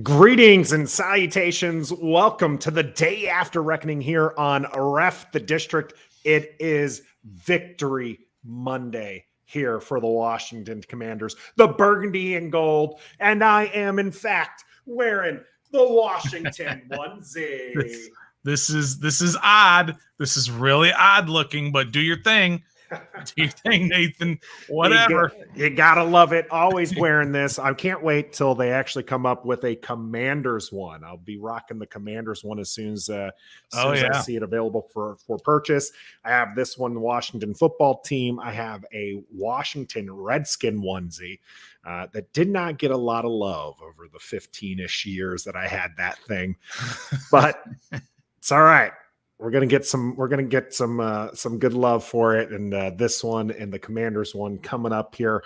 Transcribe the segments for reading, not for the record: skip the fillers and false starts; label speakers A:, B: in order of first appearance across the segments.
A: Greetings and salutations. Welcome to the day after reckoning here on Ref the District. It is Victory Monday here for the Washington Commanders, the burgundy and gold. And I am, in fact, wearing the Washington onesie.
B: This is odd. This is really odd looking, but do your thing. Do your thing, Nathan. Whatever.
A: You gotta love it. Always wearing this. I can't wait till they actually come up with a Commanders one. I'll be rocking the Commanders one as soon as I see it available for purchase. I have this one, the Washington football team. I have a Washington Redskin onesie that did not get a lot of love over the 15-ish years that I had that thing, but it's all right. We're gonna get some good love for it, and this one and the Commanders one coming up here.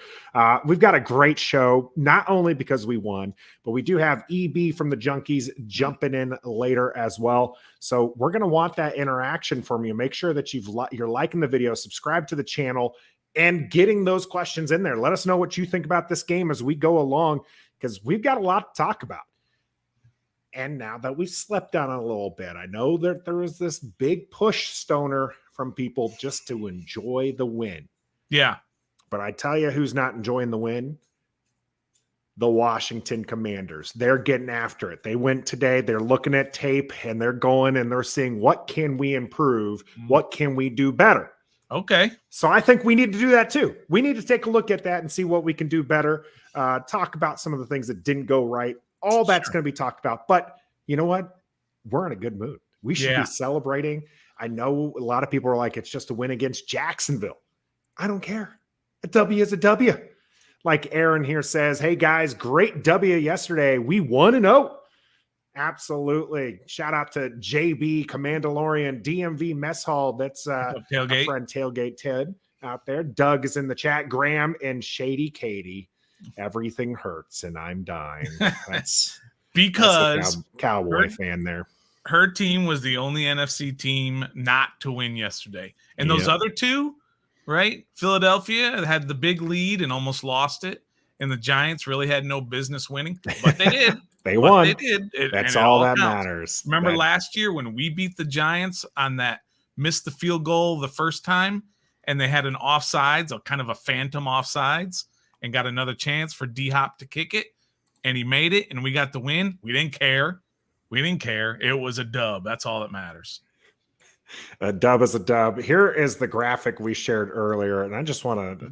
A: We've got a great show, not only because we won, but we do have EB from the Junkies jumping in later as well. So we're gonna want that interaction from you. Make sure that you're liking the video, subscribe to the channel, and getting those questions in there. Let us know what you think about this game as we go along, because we've got a lot to talk about. And now that we've slept on it a little bit, I know that there is this big push, Stoner, from people just to enjoy the win.
B: Yeah.
A: But I tell you who's not enjoying the win? The Washington Commanders. They're getting after it. They went today. They're looking at tape, and they're going and they're seeing, what can we improve? What can we do better?
B: Okay.
A: So I think we need to do that too. We need to take a look at that and see what we can do better. Talk about some of the things that didn't go right. All that's going to be talked about. But you know what? We're in a good mood. We should be celebrating. I know a lot of people are like, it's just a win against Jacksonville. I don't care. A W is a W. Like Aaron here says, hey guys, great W yesterday. We 1-0. Absolutely. Shout out to JB, Commandalorian, DMV Mess Hall. That's our friend Tailgate Ted out there. Doug is in the chat. Graham and Shady Katie. Everything hurts and I'm dying. That's
B: because
A: Cowboy fan there.
B: Her team was the only NFC team not to win yesterday. And those other two, right? Philadelphia had the big lead and almost lost it. And the Giants really had no business winning, but they did.
A: They won.
B: They did.
A: That's all that matters.
B: Remember last year when we beat the Giants on that missed the field goal the first time and they had an offsides, a kind of a phantom offsides, and got another chance for D-Hop to kick it, and he made it, and we got the win. We didn't care. It was a dub. That's all that matters.
A: A dub is a dub. Here is the graphic we shared earlier, and I just want to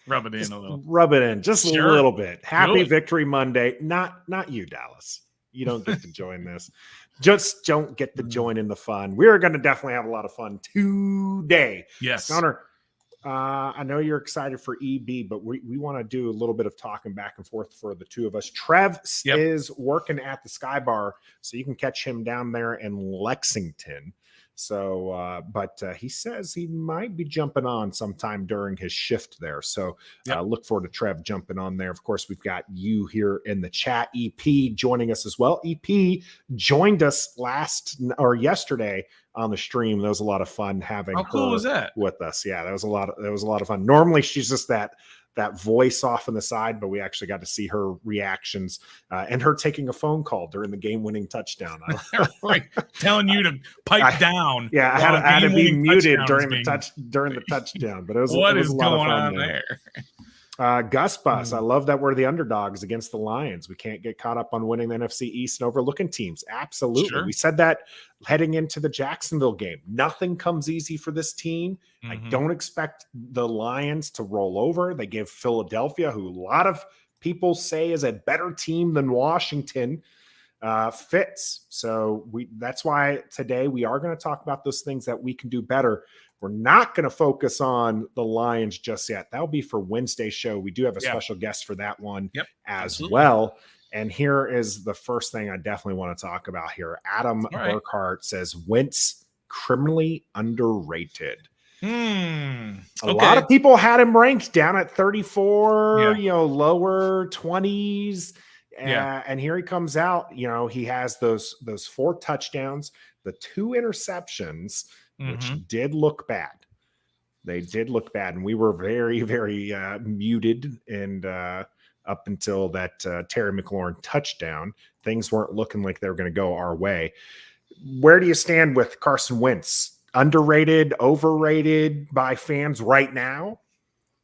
B: rub it in a little.
A: Rub it in just a little bit. Happy Victory Monday. Not you, Dallas. You don't get to join this. Just don't get to join in the fun. We're going to definitely have a lot of fun today.
B: Yes.
A: Connor, I know you're excited for EB, but we want to do a little bit of talking back and forth for the two of us. Trev is working at the Sky Bar, so you can catch him down there in Lexington. So, but he says he might be jumping on sometime during his shift there. So look forward to Trev jumping on there. Of course, we've got you here in the chat. EP joining us as well. EP joined us yesterday on the stream. That was a lot of fun having her with us. Yeah, that was a lot of fun. Normally she's just that voice off on the side, but we actually got to see her reactions and her taking a phone call during the game-winning touchdown.
B: Right, telling you to pipe down.
A: Yeah, I had to be muted during the touchdown. But it was
B: what
A: is
B: a lot of fun there.
A: Gus Bus, I love that we're the underdogs against the Lions. We can't get caught up on winning the NFC East and overlooking teams. Absolutely. Sure. We said that heading into the Jacksonville game. Nothing comes easy for this team. I don't expect the Lions to roll over. They give Philadelphia, who a lot of people say is a better team than Washington, fits. So that's why today we are going to talk about those things that we can do better. We're not going to focus on the Lions just yet. That'll be for Wednesday's show. We do have a special guest for that one as well. And here is the first thing I definitely want to talk about here. Adam Burkhart says Wentz criminally underrated. A lot of people had him ranked down at 34, lower 20s. And here he comes out. He has those 4 touchdowns, the 2 interceptions, which did look bad. They did look bad, and we were very, very muted and up until that Terry McLaurin touchdown. Things weren't looking like they were going to go our way. Where do you stand with Carson Wentz? Underrated, overrated by fans right now?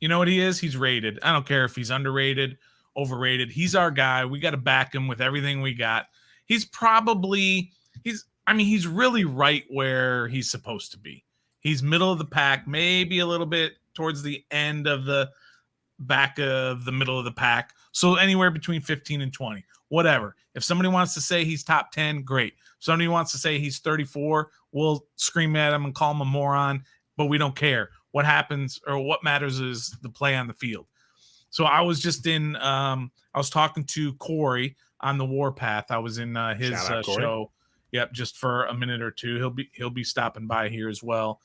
B: You know what he is? He's rated. I don't care if he's underrated, overrated. He's our guy. We got to back him with everything we got. He's really right where he's supposed to be. He's middle of the pack, maybe a little bit towards the end of the back of the middle of the pack. So anywhere between 15 and 20, whatever. If somebody wants to say he's top 10, great. If somebody wants to say he's 34, we'll scream at him and call him a moron, but we don't care. What happens or what matters is the play on the field. So I was just I was talking to Corey on the Warpath. I was in his show. Yep. Just for a minute or two. He'll be stopping by here as well.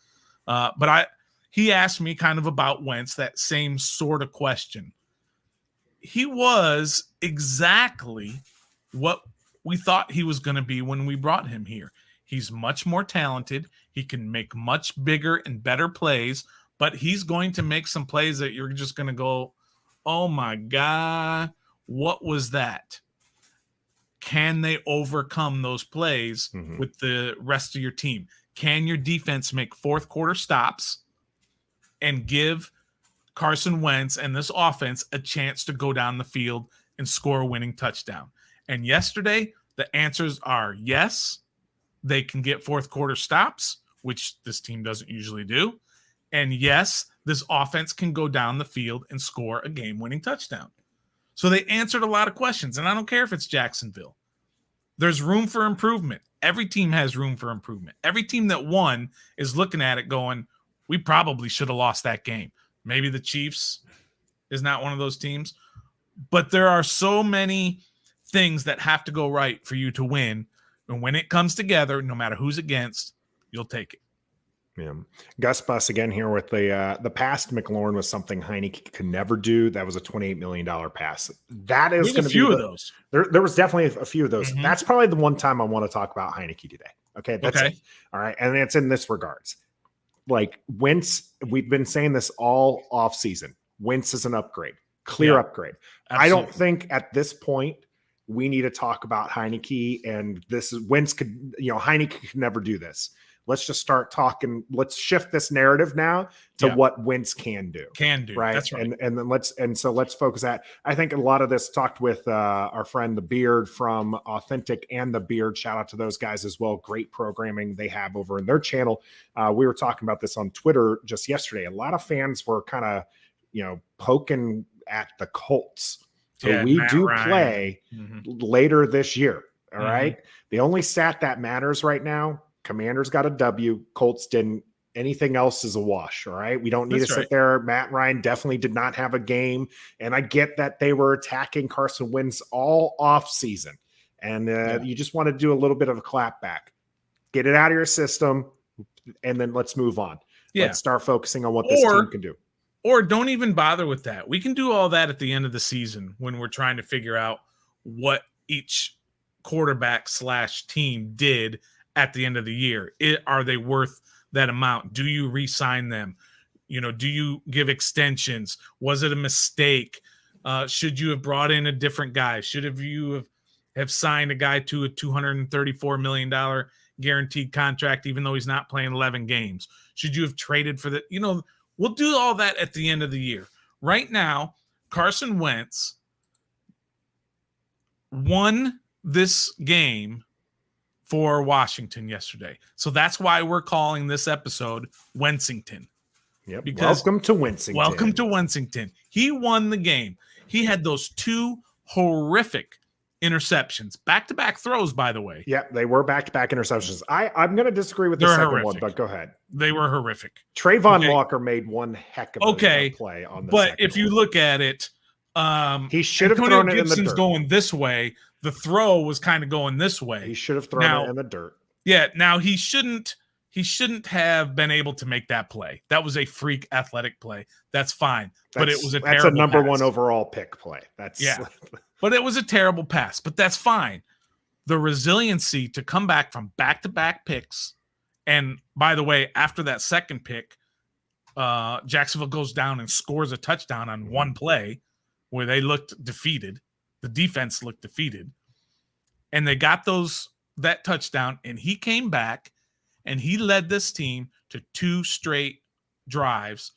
B: He asked me kind of about Wentz, that same sort of question. He was exactly what we thought he was going to be when we brought him here. He's much more talented. He can make much bigger and better plays, but he's going to make some plays that you're just going to go, oh my God, what was that? Can they overcome those plays with the rest of your team? Can your defense make fourth quarter stops and give Carson Wentz and this offense a chance to go down the field and score a winning touchdown? And yesterday, the answers are yes, they can get fourth quarter stops, which this team doesn't usually do. And yes, this offense can go down the field and score a game-winning touchdown. So they answered a lot of questions, and I don't care if it's Jacksonville. There's room for improvement. Every team has room for improvement. Every team that won is looking at it going, we probably should have lost that game. Maybe the Chiefs is not one of those teams. But there are so many things that have to go right for you to win. And when it comes together, no matter who's against, you'll take it.
A: Yeah. Gus Bus again here with the pass to McLaurin was something Heineke could never do. That was a $28 million pass. That is going to be
B: a few of those.
A: There was definitely a few of those. That's probably the one time I want to talk about Heineke today. Okay. That's it. All right. And it's in this regards. Like Wentz, we've been saying this all off season. Wentz is an upgrade, clear upgrade. Absolutely. I don't think at this point we need to talk about Heineke and this is Wentz could, Heineke could never do this. Let's just start talking. Let's shift this narrative now to what Wentz can do. Right.
B: That's right.
A: And then let's focus that. I think a lot of this talked with our friend The Beard from Authentic and The Beard. Shout out to those guys as well. Great programming they have over in their channel. We were talking about this on Twitter just yesterday. A lot of fans were kind of, poking at the Colts. So we Matt do Ryan. Play later this year. All right. The only stat that matters right now, Commanders got a W. Colts didn't. Anything else is a wash. All right. We don't need to sit there. Matt Ryan definitely did not have a game. And I get that they were attacking Carson Wentz all off season. And you just want to do a little bit of a clap back, get it out of your system. And then let's move on. Yeah. Let's start focusing on what this team can do.
B: Or don't even bother with that. We can do all that at the end of the season when we're trying to figure out what each quarterback / team did at the end of the year. Are they worth that amount? Do you re-sign them? Do you give extensions? Was it a mistake? Should you have brought in a different guy? Should you have signed a guy to a $234 million guaranteed contract, even though he's not playing 11 games? Should you have traded for the, we'll do all that at the end of the year. Right now, Carson Wentz won this game for Washington yesterday. So that's why we're calling this episode Wentzington.
A: Yep. Welcome to Wentzington.
B: Welcome to Wentzington. He won the game. He had those two horrific interceptions, back-to-back throws, by the way.
A: Yeah, they were back-to-back interceptions. I'm going to distree with the second one, but go ahead.
B: They were horrific.
A: Trayvon Walker made one heck of a play on the
B: but if you look at it,
A: he should have thrown it in the dirt.
B: Going this way. The throw was kind of going this way.
A: He should have thrown it in the dirt.
B: Yeah. Now he shouldn't have been able to make that play. That was a freak athletic play. That's fine. But it was
A: that's a number one overall pick play.
B: But it was a terrible pass. But that's fine. The resiliency to come back from back-to-back picks. And by the way, after that second pick, Jacksonville goes down and scores a touchdown on one play. where they looked defeated. The defense looked defeated. And they got that touchdown, and he came back, and he led this team to 2 straight drives,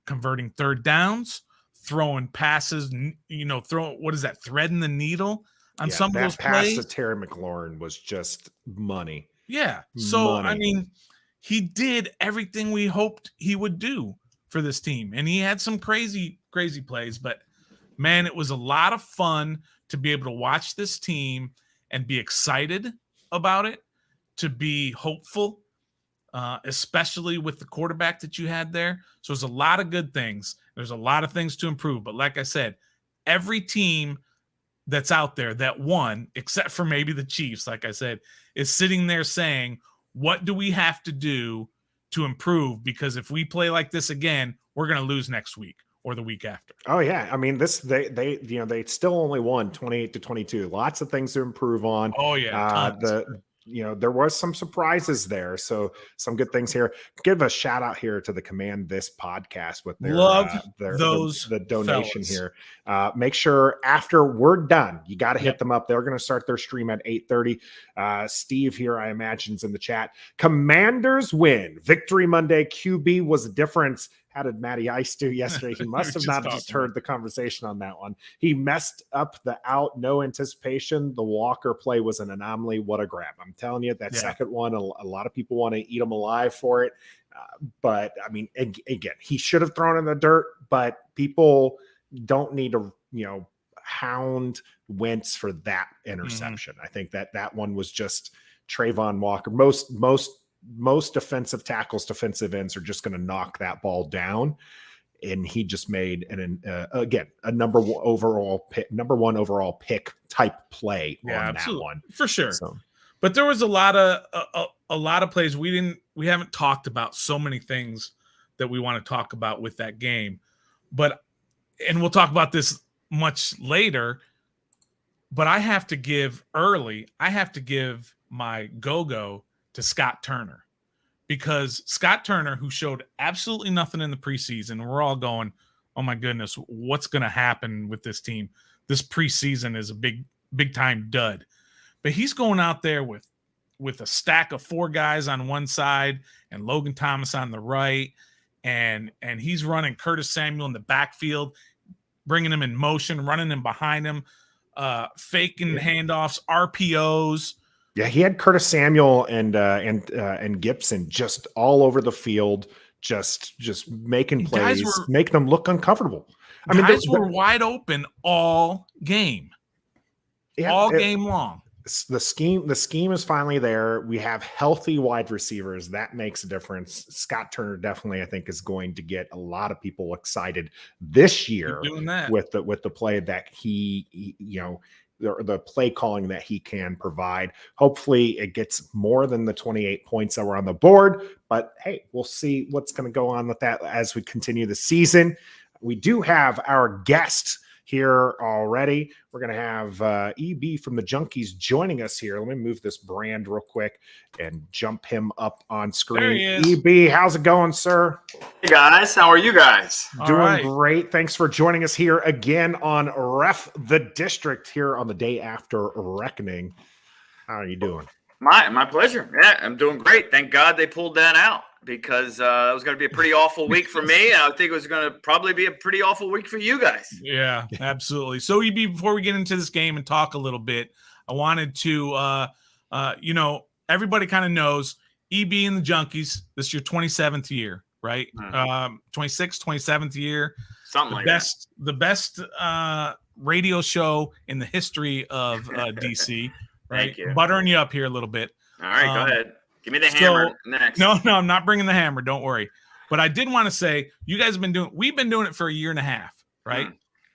B: converting third downs, throwing passes, threading the needle on some of those plays.
A: That pass to Terry McLaurin was just money.
B: Yeah. So, I mean, he did everything we hoped he would do for this team. And he had some crazy, crazy plays. But, man, it was a lot of fun to be able to watch this team and be excited about it, to be hopeful, especially with the quarterback that you had there. So there's a lot of good things. There's a lot of things to improve. But like I said, every team that's out there that won, except for maybe the Chiefs, like I said, is sitting there saying, what do we have to do to improve? Because if we play like this again, we're going to lose next week or the week after.
A: Oh yeah. I mean, they still only won 28-22. Lots of things to improve on.
B: Oh yeah.
A: There was some surprises there. So some good things here. Give a shout out here to the Command This podcast with their the donation fellas here. Make sure after we're done, you got to hit them up. They're going to start their stream at 8:30. Steve here, I imagine, is in the chat. Commanders win. Victory Monday. QB was the difference. How did Matty Ice do yesterday? He must have not just heard the conversation on that one. He messed up the out, no anticipation. The Walker play was an anomaly. What a grab. I'm telling you, that second one, a lot of people want to eat him alive for it. But, I mean, again, he should have thrown in the dirt, but people don't need to, hound Wentz for that interception. I think that one was just Trayvon Walker. Most defensive tackles, defensive ends are just going to knock that ball down. And he just made a number one overall pick type play on absolutely. That one
B: for sure. So, but there was a lot of plays we haven't talked about. So many things that we want to talk about with that game, and we'll talk about this much later. But I have to give my go-go to Scott Turner, because Scott Turner, who showed absolutely nothing in the preseason, we're all going, oh my goodness, what's going to happen with this team? This preseason is a big time dud. But he's going out there with a stack of 4 guys on one side and Logan Thomas on the right, and he's running Curtis Samuel in the backfield, bringing him in motion, running him behind him, faking handoffs, RPOs.
A: Yeah, he had Curtis Samuel and Gibson just all over the field, just making plays, making them look uncomfortable.
B: I mean, guys were wide open all game, game long.
A: The scheme is finally there. We have healthy wide receivers. That makes a difference. Scott Turner definitely, I think, is going to get a lot of people excited this year with the play that he the play calling that he can provide. Hopefully it gets more than the 28 points that were on the board, but hey, we'll see what's going to go on with that as we continue the season. We do have our guest here already. We're going to have EB from the Junkies joining us here. Let me move this brand real quick and jump him up on screen.
B: There he is.
A: EB, how's it going, sir?
C: Hey guys, how are you guys?
A: Doing great. Thanks for joining us here again on Ref the District here on the day after Reckoning. How are you doing?
C: My pleasure. Yeah, I'm doing great. Thank God they pulled that out, because it was going to be a pretty awful week for me. And I think it was going to probably be a pretty awful week for you guys.
B: Yeah, absolutely. So, EB, before we get into this game and talk a little bit, I wanted to, everybody kind of knows EB and the Junkies. This is your 27th year, right? 26th, 27th year.
C: Something like that.
B: The best radio show in the history of DC. Right,
C: Thank you.
B: Buttering you up here a little bit.
C: All right, go ahead. Give me the hammer next.
B: No, I'm not bringing the hammer. Don't worry. But I did want to say, you guys we've been doing it for a year and a half, right?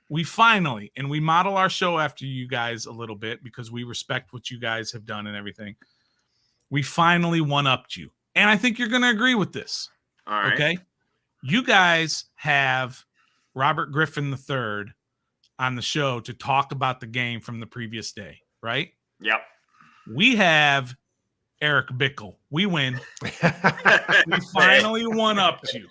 B: We finally, and we model our show after you guys a little bit because we respect what you guys have done and everything. We finally one-upped you. And I think you're going to agree with this.
C: All right.
B: Okay? You guys have Robert Griffin III on the show to talk about the game from the previous day, right?
C: Yep.
B: We have Eric Bickel. We win. We finally one-upped you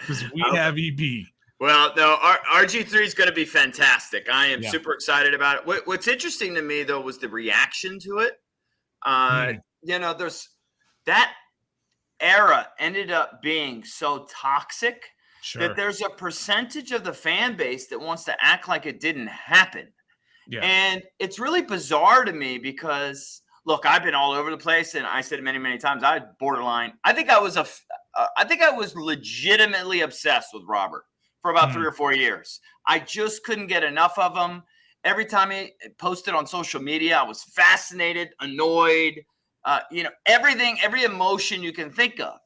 B: because we have EB.
C: Well, no, RG3 is going to be fantastic. I am super excited about it. What's interesting to me, though, was the reaction to it. There's that era ended up being so toxic that there's a percentage of the fan base that wants to act like it didn't happen. Yeah. And it's really bizarre to me because, look, I've been all over the place, and I said many, many times, I borderline. I think I was legitimately obsessed with Robert for about 3 or 4 years. I just couldn't get enough of him. Every time he posted on social media, I was fascinated, annoyed, everything, every emotion you can think of.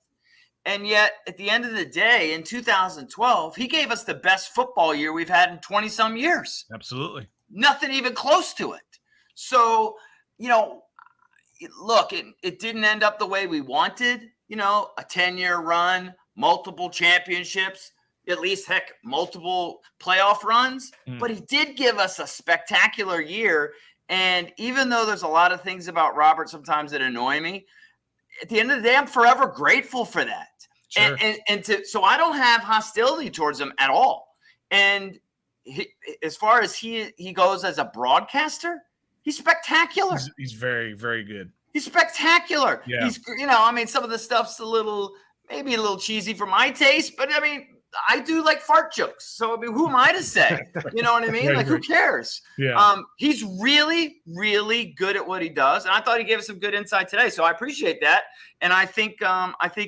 C: And yet, at the end of the day, in 2012, he gave us the best football year we've had in 20-some years.
B: Absolutely.
C: Nothing even close to it. So, look, it didn't end up the way we wanted. A 10-year run, multiple championships, at least, heck, multiple playoff runs. But he did give us a spectacular year. And even though there's a lot of things about Robert sometimes that annoy me, at the end of the day, I'm forever grateful for that. Sure. So I don't have hostility towards him at all. And as far as he goes as a broadcaster, he's spectacular.
B: He's very, very good.
C: He's spectacular. Yeah. He's, some of the stuff's maybe a little cheesy for my taste, but I do like fart jokes. So, who am I to say? You know what I mean? Like, who cares? Yeah. He's really, really good at what he does. And I thought he gave us some good insight today. So I appreciate that. And I think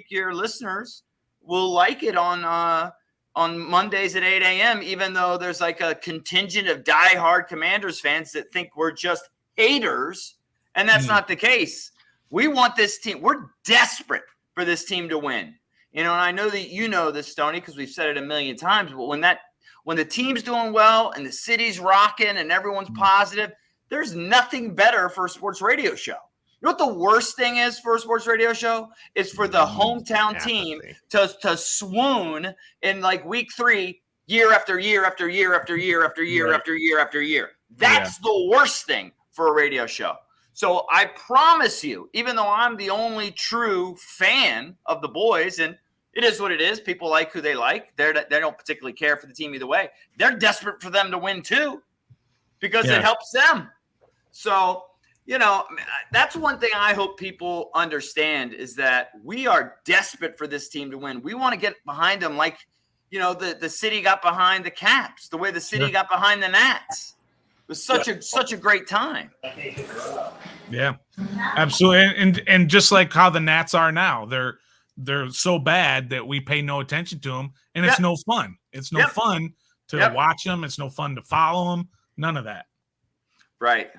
C: your listeners will like it on Mondays at 8 a.m., even though there's like a contingent of diehard Commanders fans that think we're just haters. And that's not the case. We want this team. We're desperate for this team to win. And I know that you know this, Stoney, because we've said it a million times. But when the team's doing well and the city's rocking and everyone's positive, there's nothing better for a sports radio show. You know what the worst thing is for a sports radio show? Is for the hometown team to swoon in like week 3, year after year after year after year after year after year after year. That's the worst thing for a radio show. So I promise you, even though I'm the only true fan of the boys, and it is what it is. People like who they like. They don't particularly care for the team either way. They're desperate for them to win too, because it helps them. So, that's one thing I hope people understand is that we are desperate for this team to win. We want to get behind them like, the city got behind the Caps, the way the city got behind the Nats. It was such a great time.
B: Yeah, absolutely. And just like how the Nats are now, they're so bad that we pay no attention to them, and it's no fun. It's no fun to watch them. It's no fun to follow them. None of that.
C: Right.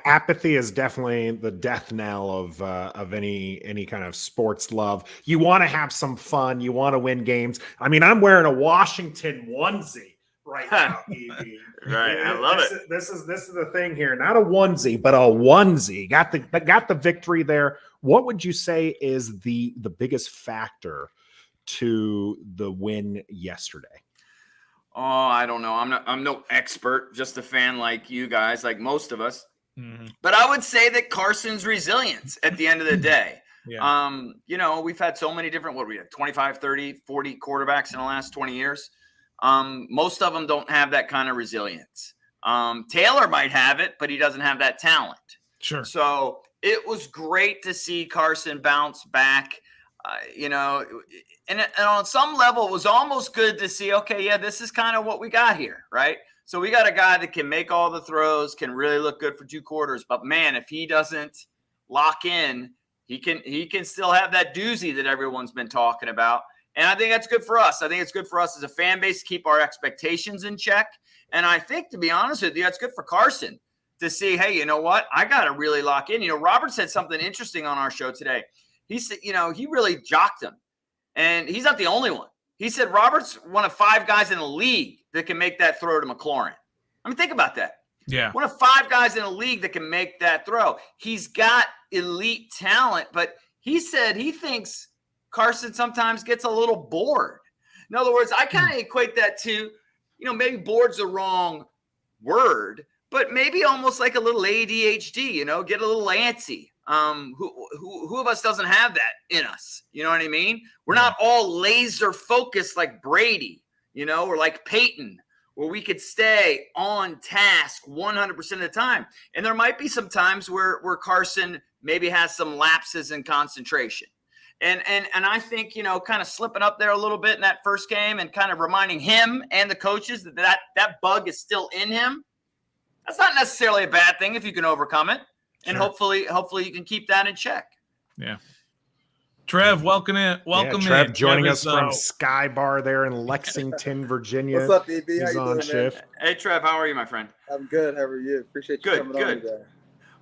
A: Apathy is definitely the death knell of any kind of sports love. You want to have some fun. You want to win games. I'm wearing a Washington onesie right now, EB.
C: Right, I love it.
A: This is the thing here. Not a onesie, but a onesie. Got the victory there. What would you say is the biggest factor to the win yesterday?
C: Oh, I don't know. I'm no expert, just a fan like you guys, like most of us. Mm-hmm. But I would say that Carson's resilience at the end of the day. Yeah. We've had so many different, 25, 30, 40 quarterbacks in the last 20 years. Most of them don't have that kind of resilience. Taylor might have it, but he doesn't have that talent.
B: Sure.
C: So it was great to see Carson bounce back, and on some level, it was almost good to see, this is kind of what we got here, right? So we got a guy that can make all the throws, can really look good for 2 quarters. But man, if he doesn't lock in, he can still have that doozy that everyone's been talking about. And I think that's good for us. I think it's good for us as a fan base to keep our expectations in check. And I think, to be honest with you, that's good for Carson to see, hey, you know what? I got to really lock in. Robert said something interesting on our show today. He said, he really jocked him. And he's not the only one. He said Robert's one of 5 guys in the league that can make that throw to McLaurin. Think about that.
B: Yeah.
C: One of 5 guys in the league that can make that throw. He's got elite talent, but he said he thinks Carson sometimes gets a little bored. In other words, I kind of equate that to, maybe bored's the wrong word, but maybe almost like a little ADHD, get a little antsy. Who of us doesn't have that in us? You know what I mean? We're not all laser focused like Brady. or like Peyton, where we could stay on task 100% of the time. And there might be some times where Carson maybe has some lapses in concentration. And I think, kind of slipping up there a little bit in that first game and kind of reminding him and the coaches that bug is still in him. That's not necessarily a bad thing if you can overcome it. And hopefully you can keep that in check.
B: Yeah. Trev, welcome in.
A: Trev joining us from Sky Bar there in Lexington, Virginia.
D: What's up, DB?
A: He's
D: How you
A: on
D: doing,
A: shift.
D: man?
C: Hey, Trev, how are you, my friend?
D: I'm good. How are you? Appreciate you coming on today.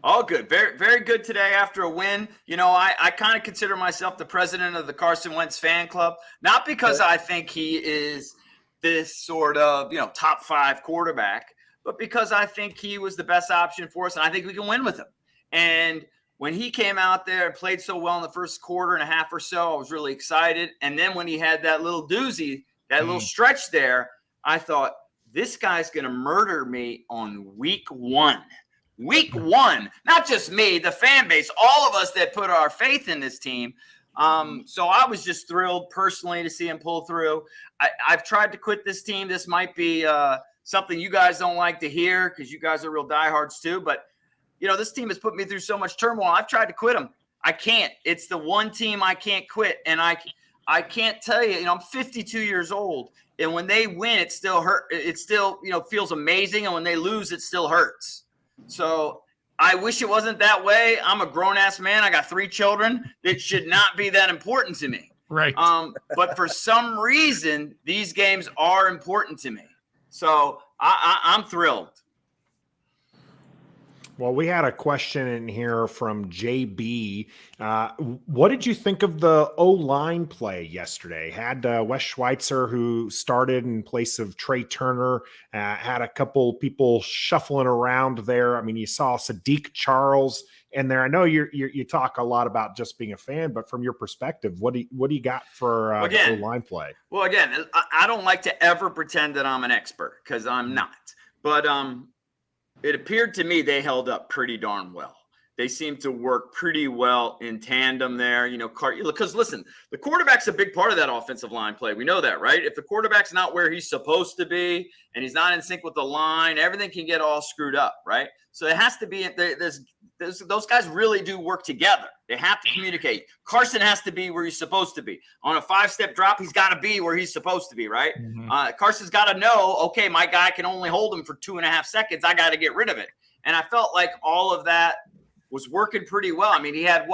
C: All good. Very, very good today after a win. I kind of consider myself the president of the Carson Wentz fan club, not because I think he is this sort of, top 5 quarterback, but because I think he was the best option for us, and I think we can win with him. And when he came out there and played so well in the first quarter and a half or so, I was really excited. And then when he had that little doozy, that little stretch there, I thought, this guy's going to murder me on week 1. Week 1, not just me, the fan base, all of us that put our faith in this team. So I was just thrilled personally to see him pull through. I've tried to quit this team. This might be something you guys don't like to hear because you guys are real diehards too. But, this team has put me through so much turmoil. I've tried to quit them. I can't. It's the one team I can't quit. And I can't tell you, I'm 52 years old. And when they win, it still hurt. It still, feels amazing. And when they lose, it still hurts. So I wish it wasn't that way. I'm a grown-ass man. I got 3 children. It should not be that important to me.
B: Right.
C: But for some reason, these games are important to me. So I'm thrilled.
A: Well, we had a question in here from JB. What did you think of the O-line play yesterday? Had Wes Schweitzer, who started in place of Trey Turner, had a couple people shuffling around there. I mean, you saw Sadiq Charles in there. I know you talk a lot about just being a fan, but from your perspective, what do you got for the O-line play?
C: Well, again, I don't like to ever pretend that I'm an expert because I'm not. But it appeared to me they held up pretty darn well. They seemed to work pretty well in tandem there, because listen, the quarterback's a big part of that offensive line play. We know that, right? If the quarterback's not where he's supposed to be and he's not in sync with the line, everything can get all screwed up, right? So it has to be those guys really do work together. They have to communicate. Carson has to be where he's supposed to be. On a 5-step drop, he's got to be where he's supposed to be, right? Mm-hmm. Carson's got to know, okay, my guy can only hold him for 2.5 seconds. I got to get rid of it. And I felt like all of that was working pretty well. I mean, he had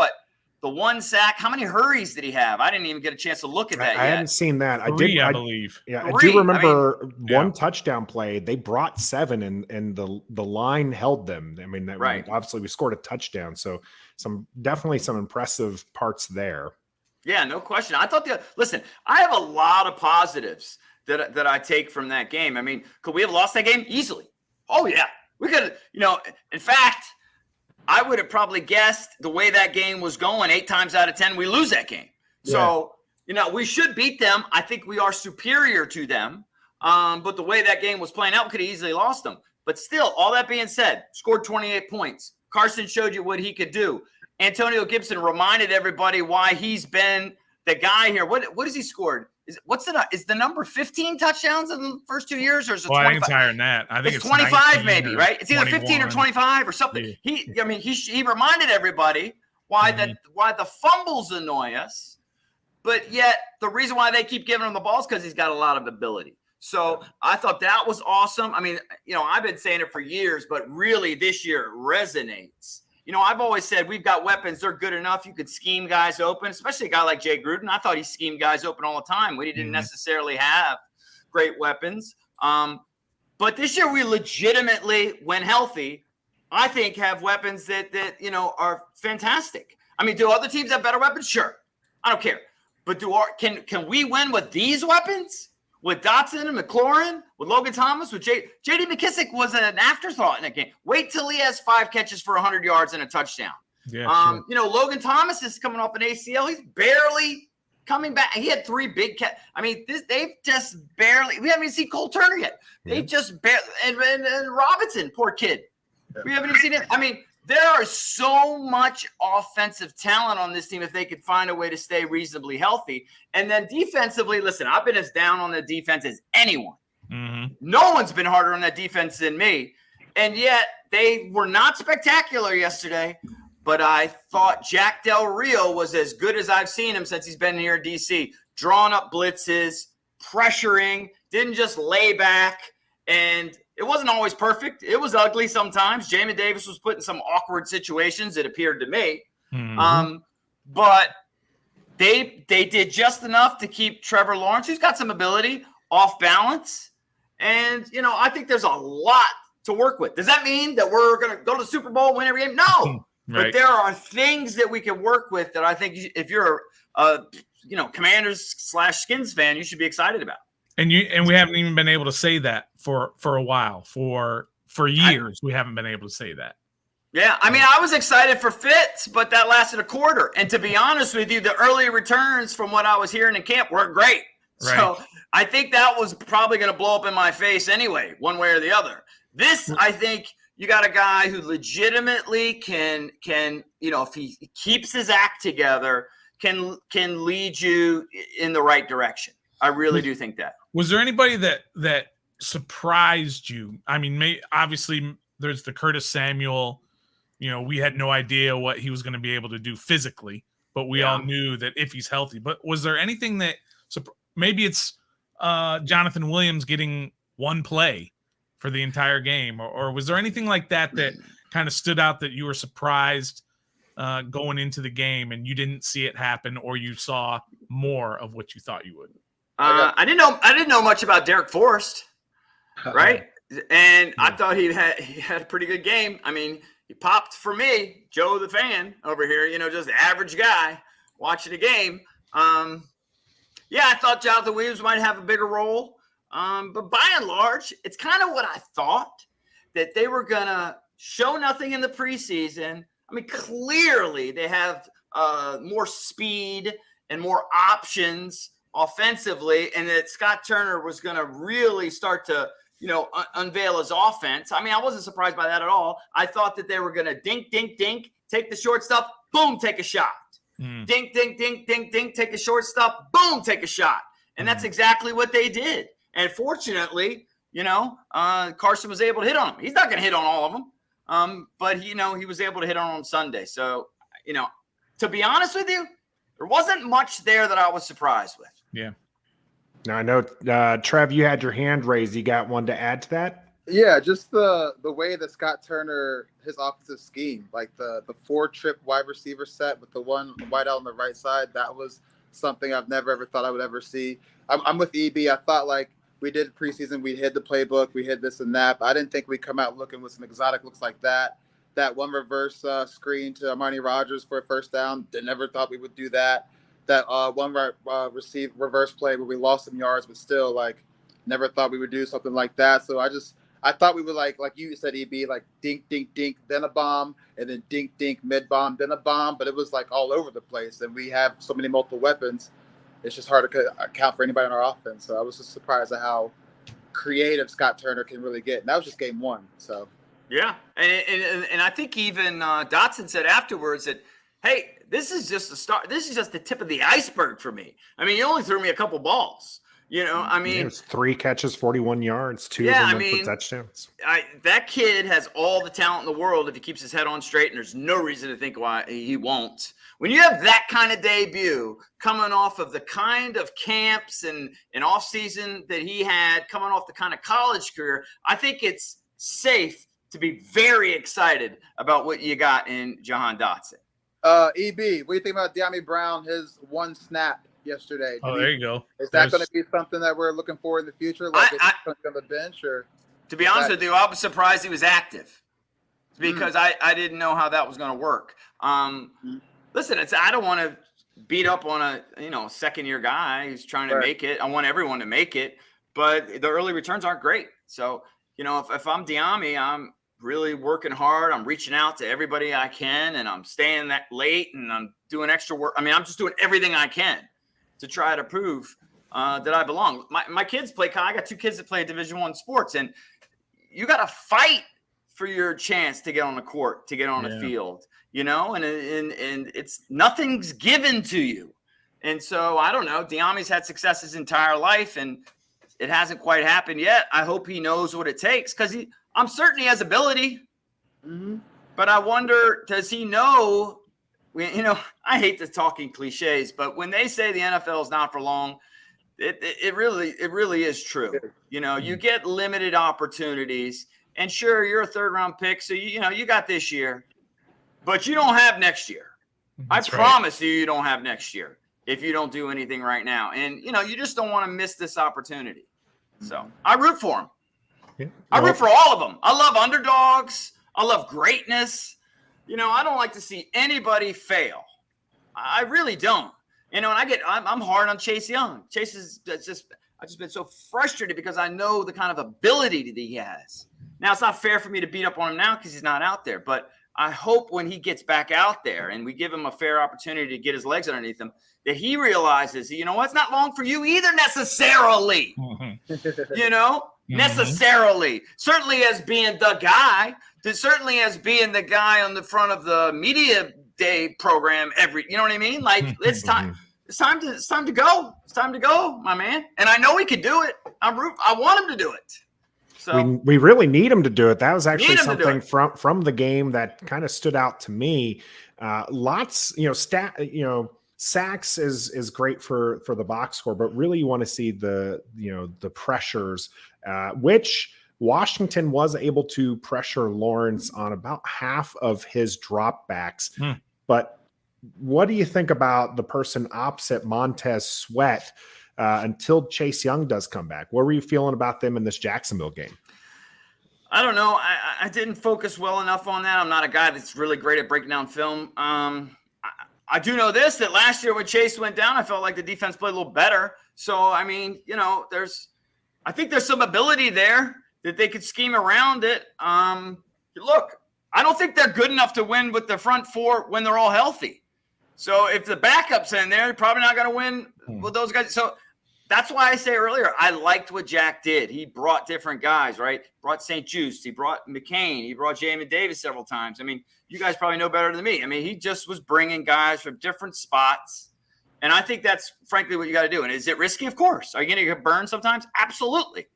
C: the 1 sack. How many hurries did he have? I didn't even get a chance to look at that yet.
A: I hadn't seen that.
B: 3, I believe.
A: Yeah, 3. I do remember one touchdown play. They brought 7 and the line held them. I mean, obviously we scored a touchdown. So definitely some impressive parts there. Yeah, no question. I thought listen, I have a lot of positives that I take from that game. I mean, could we have lost that game? Easily. Oh yeah. We could, in fact, I would have probably guessed the way that game was going 8 times out of 10, we lose that game. Yeah. So, we should beat them. I think we are superior to them. But the way that game was playing out, we could have easily lost them. But still, all that being said, scored 28 points. Carson showed you what he could do. Antonio Gibson reminded everybody why he's been the guy here. What has he scored? Is the number 15 touchdowns in the first 2 years, or is it 25?
B: I think it's higher than that. I think it's
C: 25 maybe, right? It's either 15 or 25 or something. Yeah. He reminded everybody why the fumbles annoy us, but yet the reason why they keep giving him the ball is because he's got a lot of ability. So I thought that was awesome. I mean, I've been saying it for years, but really this year it resonates. I've always said we've got weapons. They're good enough. You could scheme guys open, especially a guy like Jay Gruden. I thought he schemed guys open all the time. We didn't necessarily have great weapons. But this year we legitimately, when healthy, I think have weapons that are fantastic. I mean, do other teams have better weapons? Sure. I don't care. But can we win with these weapons? With Dotson and McLaurin, with Logan Thomas, with J.D. McKissick was an afterthought in that game. Wait till he has 5 catches for 100 yards and a touchdown. Yeah, sure. Logan Thomas is coming off an ACL. He's barely coming back. He had 3 big catches. I mean, they've just barely – we haven't even seen Cole Turner yet. They've just barely – and Robinson, poor kid. We haven't even seen him. I mean, There is so much offensive talent on this team if they could find a way to stay reasonably healthy. And then defensively, listen, I've been as down on the defense as anyone.
B: Mm-hmm.
C: No one's been harder on that defense than me. And yet they were not spectacular yesterday. But I thought Jack Del Rio was as good as I've seen him since he's been here in D.C., drawing up blitzes, pressuring, didn't just lay back. And it wasn't always perfect. It was ugly sometimes. Jamin Davis was put in some awkward situations, it appeared to me.
B: Mm-hmm.
C: But they did just enough to keep Trevor Lawrence, who's got some ability, off balance. And, I think there's a lot to work with. Does that mean that we're going to go to the Super Bowl, win every game? No.
B: Right.
C: But there are things that we can work with that I think if you're a Commanders/Skins fan, you should be excited about.
B: And we haven't even been able to say that for a while. For years, we haven't been able to say that.
C: Yeah, I was excited for Fitz, but that lasted a quarter. And to be honest with you, the early returns from what I was hearing in camp weren't great.
B: Right.
C: So I think that was probably going to blow up in my face anyway, one way or the other. This, I think you got a guy who legitimately can if he keeps his act together, can lead you in the right direction. I really do think that.
B: Was there anybody that surprised you? Obviously there's the Curtis Samuel. We had no idea what he was going to be able to do physically, but we all knew that if he's healthy. But was there anything that maybe it's Jonathan Williams getting one play for the entire game, or was there anything like that kind of stood out that you were surprised going into the game and you didn't see it happen, or you saw more of what you thought you would?
C: I didn't know much about Derek Forrest, right? And I thought he had a pretty good game. He popped for me, Joe the fan over here, just average guy watching the game. I thought Jonathan Williams might have a bigger role. But by and large, it's kind of what I thought, that they were going to show nothing in the preseason. Clearly they have more speed and more options offensively, and that Scott Turner was going to really start to, unveil his offense. I wasn't surprised by that at all. I thought that they were going to dink, dink, dink, take the short stuff, boom, take a shot. Dink, dink, dink, dink, dink, take a short stuff, boom, take a shot. And that's exactly what they did. And fortunately, Carson was able to hit on him. He's not going to hit on all of them, but he was able to hit on Sunday. So, to be honest with you, there wasn't much there that I was surprised with.
B: Yeah.
A: Now I know, Trev, you had your hand raised. You got one to add to that?
D: Yeah, just the way that Scott Turner, his offensive scheme, like the 4-trip wide receiver set with the one wide out on the right side, that was something I've never ever thought I would ever see. I'm with EB. I thought like we did preseason, we hit the playbook, we hit this and that. But I didn't think we'd come out looking with some exotic looks like that. That one reverse screen to Armani Rogers for a first down. Never thought we would do that. That one reverse play where we lost some yards, but still like never thought we would do something like that. So I thought we would like you said, EB, like dink, dink, dink, then a bomb, and then dink, dink, mid bomb, then a bomb. But it was like all over the place, and we have so many multiple weapons. It's just hard to account for anybody on our offense. So I was just surprised at how creative Scott Turner can really get. And that was just game one. So
C: yeah, and I think even Dotson said afterwards that, hey, this is just the start. This is just the tip of the iceberg for me. You only threw me a couple balls. It
A: was 3 catches, 41 yards, 2 of them went for touchdowns.
C: That kid has all the talent in the world if he keeps his head on straight, and there's no reason to think why he won't. When you have that kind of debut coming off of the kind of camps and off season that he had, coming off the kind of college career, I think it's safe to be very excited about what you got in Jahan Dotson.
D: EB, what do you think about De'Ami Brown, his one snap yesterday?
B: There you go.
D: Is that going to be something that we're looking for in the future? Like, is he on the bench? Or
C: to be honest with you, I was surprised he was active because I didn't know how that was going to work. Listen, I don't want to beat up on a second-year guy who's trying to make it. I want everyone to make it, but the early returns aren't great. So, if I'm De'Ami, I'm really working hard. I'm reaching out to everybody I can, and I'm staying that late, and I'm doing extra work. I'm just doing everything I can to try to prove that I belong. My kids play. I got 2 kids that play Division I sports, and you got to fight for your chance to get on the court, to get on the field, you know, and it's nothing's given to you. And so I don't know. Diami's had success his entire life, and it hasn't quite happened yet. I hope he knows what it takes, because I'm certain he has ability. Mm-hmm. But I wonder, does he know? You know, I hate the talking cliches, but when they say the NFL is not for long, it really is true. You know, you get limited opportunities, and sure, you're a third-round pick, so you know you got this year, but you don't have next year. That's I promise you don't have next year if you don't do anything right now. And you know, you just don't want to miss this opportunity. So I root for him. Yeah. I root for all of them. I love underdogs. I love greatness. You know, I don't like to see anybody fail. I really don't. You know, and I'm hard on Chase Young. Chase is I've just been so frustrated because I know the kind of ability that he has. Now, it's not fair for me to beat up on him now because he's not out there, but I hope when he gets back out there and we give him a fair opportunity to get his legs underneath him, that he realizes, you know what, it's not long for you either necessarily. Mm-hmm. You know, necessarily. Certainly as being the guy, certainly as being the guy on the front of the media day program you know what I mean? Like, it's time. It's time to go. It's time to go, my man. And I know he can do it. I want him to do it. So
A: we really need him to do it. That was actually something from the game that kind of stood out to me. Lots, you know, sacks is great for the box score, but really you want to see the pressures, which Washington was able to pressure Lawrence on about half of his dropbacks. But what do you think about the person opposite Montez Sweat until Chase Young does come back? What were you feeling about them in this Jacksonville game?
C: I don't know. I didn't focus well enough on that. I'm not a guy that's really great at breaking down film. I do know this, that last year when Chase went down, I felt like the defense played a little better. So, I mean, you know, I think there's some ability there that they could scheme around it. Look, I don't think they're good enough to win with the front four when they're all healthy. So if the backup's in there, they're probably not going to win with those guys. So that's why I say earlier, I liked what Jack did. He brought different guys, right? Brought St. Juste. He brought McCain. He brought Jamin Davis several times. I mean, you guys probably know better than me. I mean, he just was bringing guys from different spots. And I think that's frankly what you got to do. And is it risky? Of course. Are you going to get burned sometimes? Absolutely.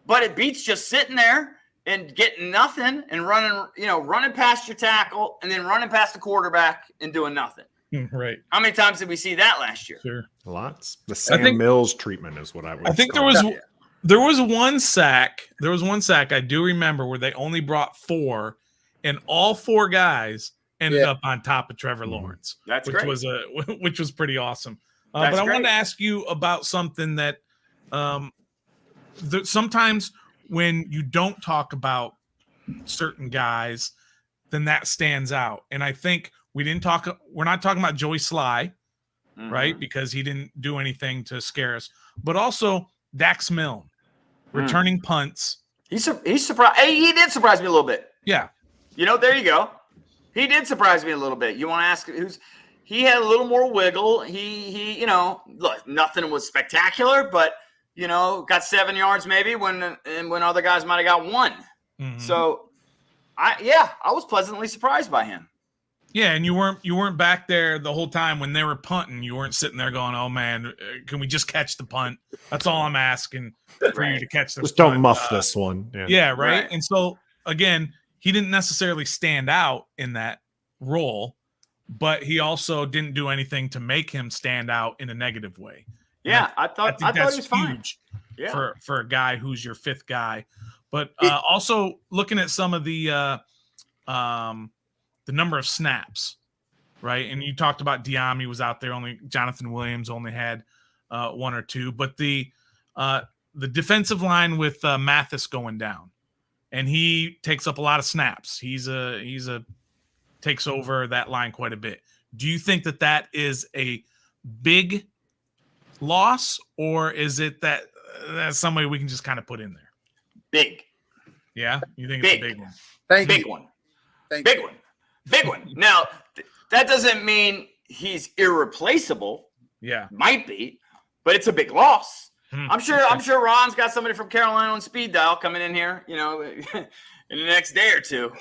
C: But it beats just sitting there and getting nothing and running past your tackle and then running past the quarterback and doing nothing.
B: Right.
C: How many times did we see that last year?
B: Sure.
A: Lots. The Sam Mills treatment is what I would.
B: I think there was one sack. There was one sack I do remember where they only brought 4, and all 4 guys ended up on top of Trevor Lawrence.
C: That's
B: which
C: great.
B: Which was pretty awesome. But I wanted to ask you about something that sometimes when you don't talk about certain guys, then that stands out. And I think we're not talking about Joey Sly, right? Because he didn't do anything to scare us. But also Dax Milne, returning punts.
C: He's surprised. Hey, he did surprise me a little bit.
B: Yeah.
C: You know, there you go. He did surprise me a little bit. You want to ask he had a little more wiggle. He you know, look, nothing was spectacular, but you know, got 7 yards maybe when other guys might have got 1. Mm-hmm. So I was pleasantly surprised by him.
B: Yeah, and you weren't back there the whole time when they were punting. You weren't sitting there going, "Oh man, can we just catch the punt?" That's all I'm asking for you to catch this.
A: Just don't muff this one.
B: Yeah, right. And so again, he didn't necessarily stand out in that role, but he also didn't do anything to make him stand out in a negative way.
C: Yeah, I thought he was
B: huge for a guy who's your 5th guy. But also looking at some of the number of snaps, right? And you talked about Diami was out there. Only Jonathan Williams only had 1 or 2. But the defensive line with Mathis going down, and he takes up a lot of snaps. He's takes over that line quite a bit. Do you think that is a big loss, or is it that that's somebody we can just kind of put in there?
C: Big.
B: Yeah, you think it's a big one?
C: Big one. Big one. Now, that doesn't mean he's irreplaceable.
B: Yeah,
C: might be, but it's a big loss. I'm sure Ron's got somebody from Carolina on speed dial coming in here, you know, in the next day or two.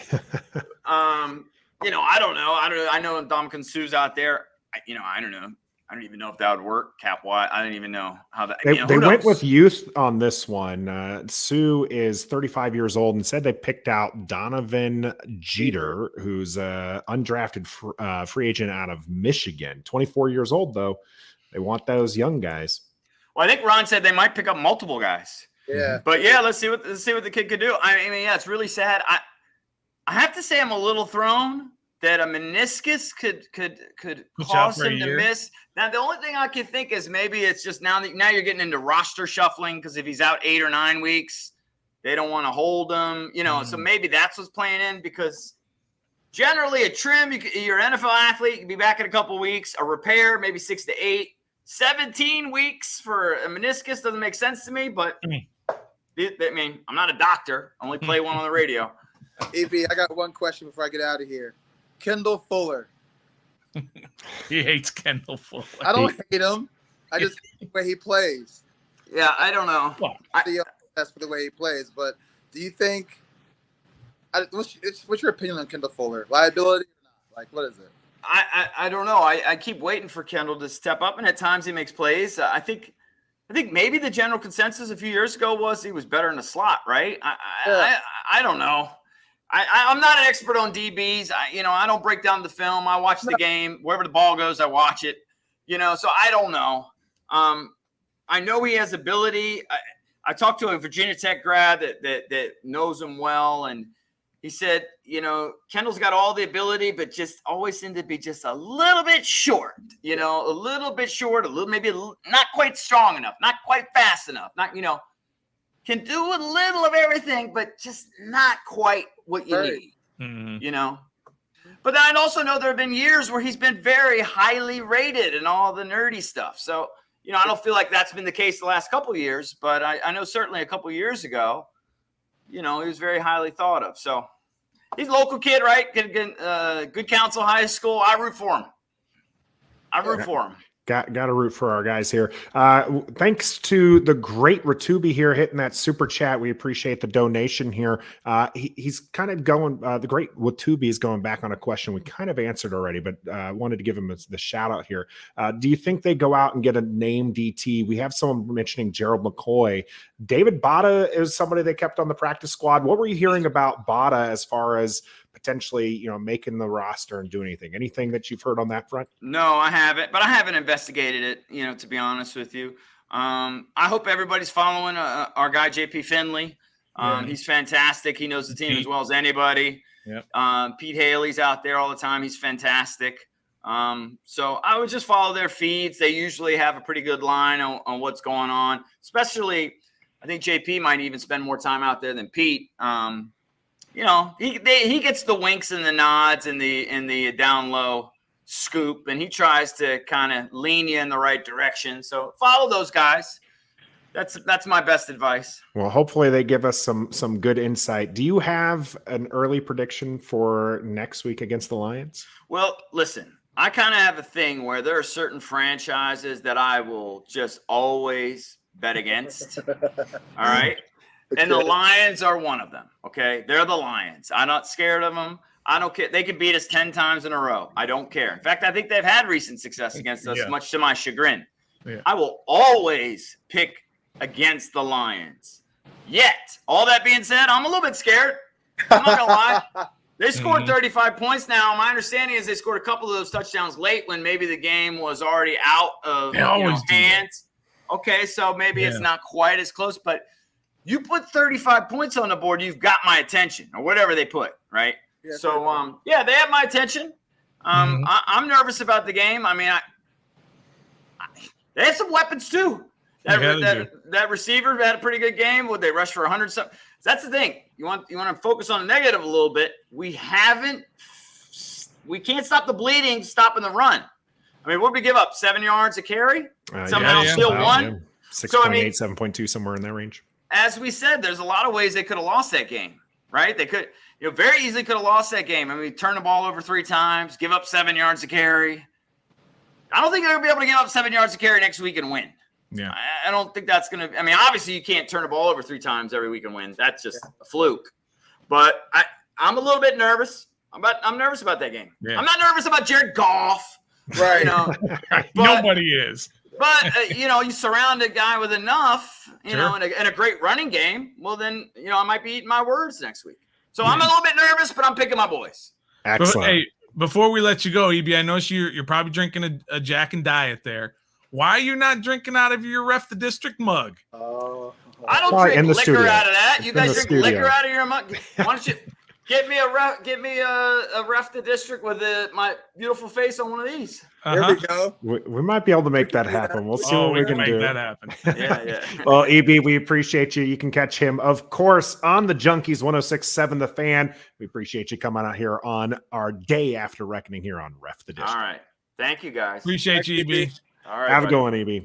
C: I don't know. I know Ndamukong Suh's out there. I don't know. I don't even know if that would work cap-wise. I don't even know how that.
A: They went with youth on this one. Sue is 35 years old and said they picked out Donovan Jeter, who's an undrafted free agent out of Michigan. 24 years old, though. They want those young guys.
C: Well, I think Ron said they might pick up multiple guys.
D: Yeah.
C: But yeah, let's see what the kid could do. I mean, yeah, it's really sad. I have to say I'm a little thrown that a meniscus could cause him to miss. Now, the only thing I can think is maybe it's just now you're getting into roster shuffling, because if he's out 8 or 9 weeks, they don't want to hold him. So maybe that's what's playing in, because generally a trim, you're an NFL athlete, you can be back in a couple weeks. A repair, maybe 6 to 8. 17 weeks for a meniscus doesn't make sense to me, but I mean, I'm not a doctor. I only play one on the radio.
D: AB, I got one question before I get out of here. Kendall Fuller.
B: He hates Kendall Fuller.
D: I don't hate him. I just hate the way he plays.
C: Yeah, I don't know.
D: That's for the way he plays. But do you think what's your opinion on Kendall Fuller? Liability or not? Like, what is it?
C: I don't know. I keep waiting for Kendall to step up, and at times he makes plays. I think maybe the general consensus a few years ago was he was better in the slot, right? I don't know. I'm not an expert on DBs. I don't break down the film. I watch the game. Wherever the ball goes, I watch it. So I don't know. I know he has ability. I talked to a Virginia Tech grad that knows him well, and he said, Kendall's got all the ability, but just always seemed to be just a little bit short. A little bit short, maybe not quite strong enough, not quite fast enough, can do a little of everything, but just not quite what you need. Mm-hmm. But then I also know there have been years where he's been very highly rated and all the nerdy stuff. So, I don't feel like that's been the case the last couple of years, but I know certainly a couple of years ago, he was very highly thought of. So he's a local kid, right? Good Council High School. I root for him.
A: Got to root for our guys here. Thanks to the great Ratubi here hitting that super chat. We appreciate the donation here. He's kind of going, the great Ratubi is going back on a question we kind of answered already, but wanted to give him the shout out here. Do you think they go out and get a name DT? We have someone mentioning Gerald McCoy. David Bada is somebody they kept on the practice squad. What were you hearing about Bada as far as potentially, making the roster and doing anything that you've heard on that front?
C: No, I haven't, but I haven't investigated it, to be honest with you. I hope everybody's following our guy, JP Finley. He's fantastic. He knows the team as well as anybody. Yep. Pete Haley's out there all the time. He's fantastic. So I would just follow their feeds. They usually have a pretty good line on what's going on, especially I think JP might even spend more time out there than Pete. He gets the winks and the nods and the down low scoop, and he tries to kind of lean you in the right direction. So follow those guys. That's my best advice.
A: Well, hopefully they give us some good insight. Do you have an early prediction for next week against the Lions?
C: Well, listen, I kind of have a thing where there are certain franchises that I will just always bet against. All right. And the Lions are one of them, okay? They're the Lions. I'm not scared of them. I don't care. They could beat us 10 times in a row. I don't care. In fact, I think they've had recent success against us, much to my chagrin. Yeah. I will always pick against the Lions. Yet, all that being said, I'm a little bit scared. I'm not going to lie. They scored 35 points now. My understanding is they scored a couple of those touchdowns late when maybe the game was already out of hands. Okay, so maybe it's not quite as close, but you put 35 points on the board, you've got my attention, or whatever they put, right? Yeah, so, they have my attention. I'm nervous about the game. I mean, they have some weapons too. That receiver had a pretty good game. Would they rush for 100 something? That's the thing. You want to focus on the negative a little bit. We can't stop the bleeding, stopping the run. I mean, what did we give up? 7 yards a carry? Somehow still won.
A: 6.8, 7.2, somewhere in that range.
C: As we said, there's a lot of ways they could have lost that game, right? They could, very easily could have lost that game. I mean, turn the ball over 3 times, give up 7 yards a carry. I don't think they're going to be able to give up 7 yards a carry next week and win. Yeah. I don't think that's going to – I mean, obviously you can't turn the ball over 3 times every week and win. That's just a fluke. But I'm a little bit nervous. I'm nervous about that game. Yeah. I'm not nervous about Jared Goff.
D: Right.
C: You know,
B: Nobody is.
C: But, you surround a guy with enough, you know, and a great running game. Well, then, I might be eating my words next week. So I'm a little bit nervous, but I'm picking my boys.
A: Excellent.
B: Hey, before we let you go, EB, I know you're probably drinking a Jack and Diet there. Why are you not drinking out of your Ref the District mug?
C: I don't drink liquor out of that. You guys drink liquor out of your mug? Why don't you get me a Ref the District with my beautiful face on one of these?
D: There we go.
A: We might be able to make that happen. We'll see what we can
B: make
A: do.
B: That happen.
C: Yeah.
A: Well, EB, we appreciate you. You can catch him, of course, on the Junkies 106.7 The Fan. We appreciate you coming out here on our day after reckoning here on Ref the District.
C: All right. Thank you, guys.
B: Appreciate you, EB.
C: All right.
A: Have a good one, EB.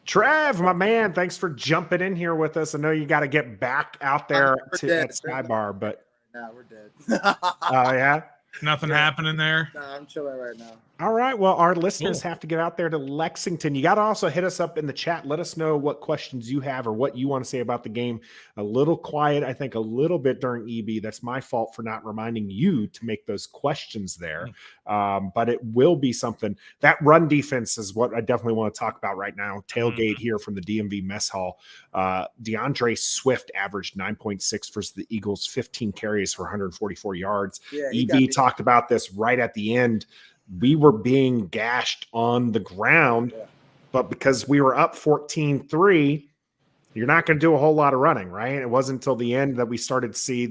A: Trev, my man, thanks for jumping in here with us. I know you got to get back out there at Skybar, but
D: nah, we're dead.
A: Oh, yeah?
B: Nothing happening there.
D: Nah, I'm chilling right now.
A: All right. Well, our listeners have to get out there to Lexington. You got to also hit us up in the chat. Let us know what questions you have or what you want to say about the game. A little quiet, I think, a little bit during EB. That's my fault for not reminding you to make those questions there. But it will be something. That run defense is what I definitely want to talk about right now. Tailgate here from the DMV mess hall. DeAndre Swift averaged 9.6 versus the Eagles, 15 carries for 144 yards.
D: Yeah,
A: EB talked about this right at the end. We were being gashed on the ground, but because we were up 14-3, you're not going to do a whole lot of running, right? It wasn't until the end that we started to see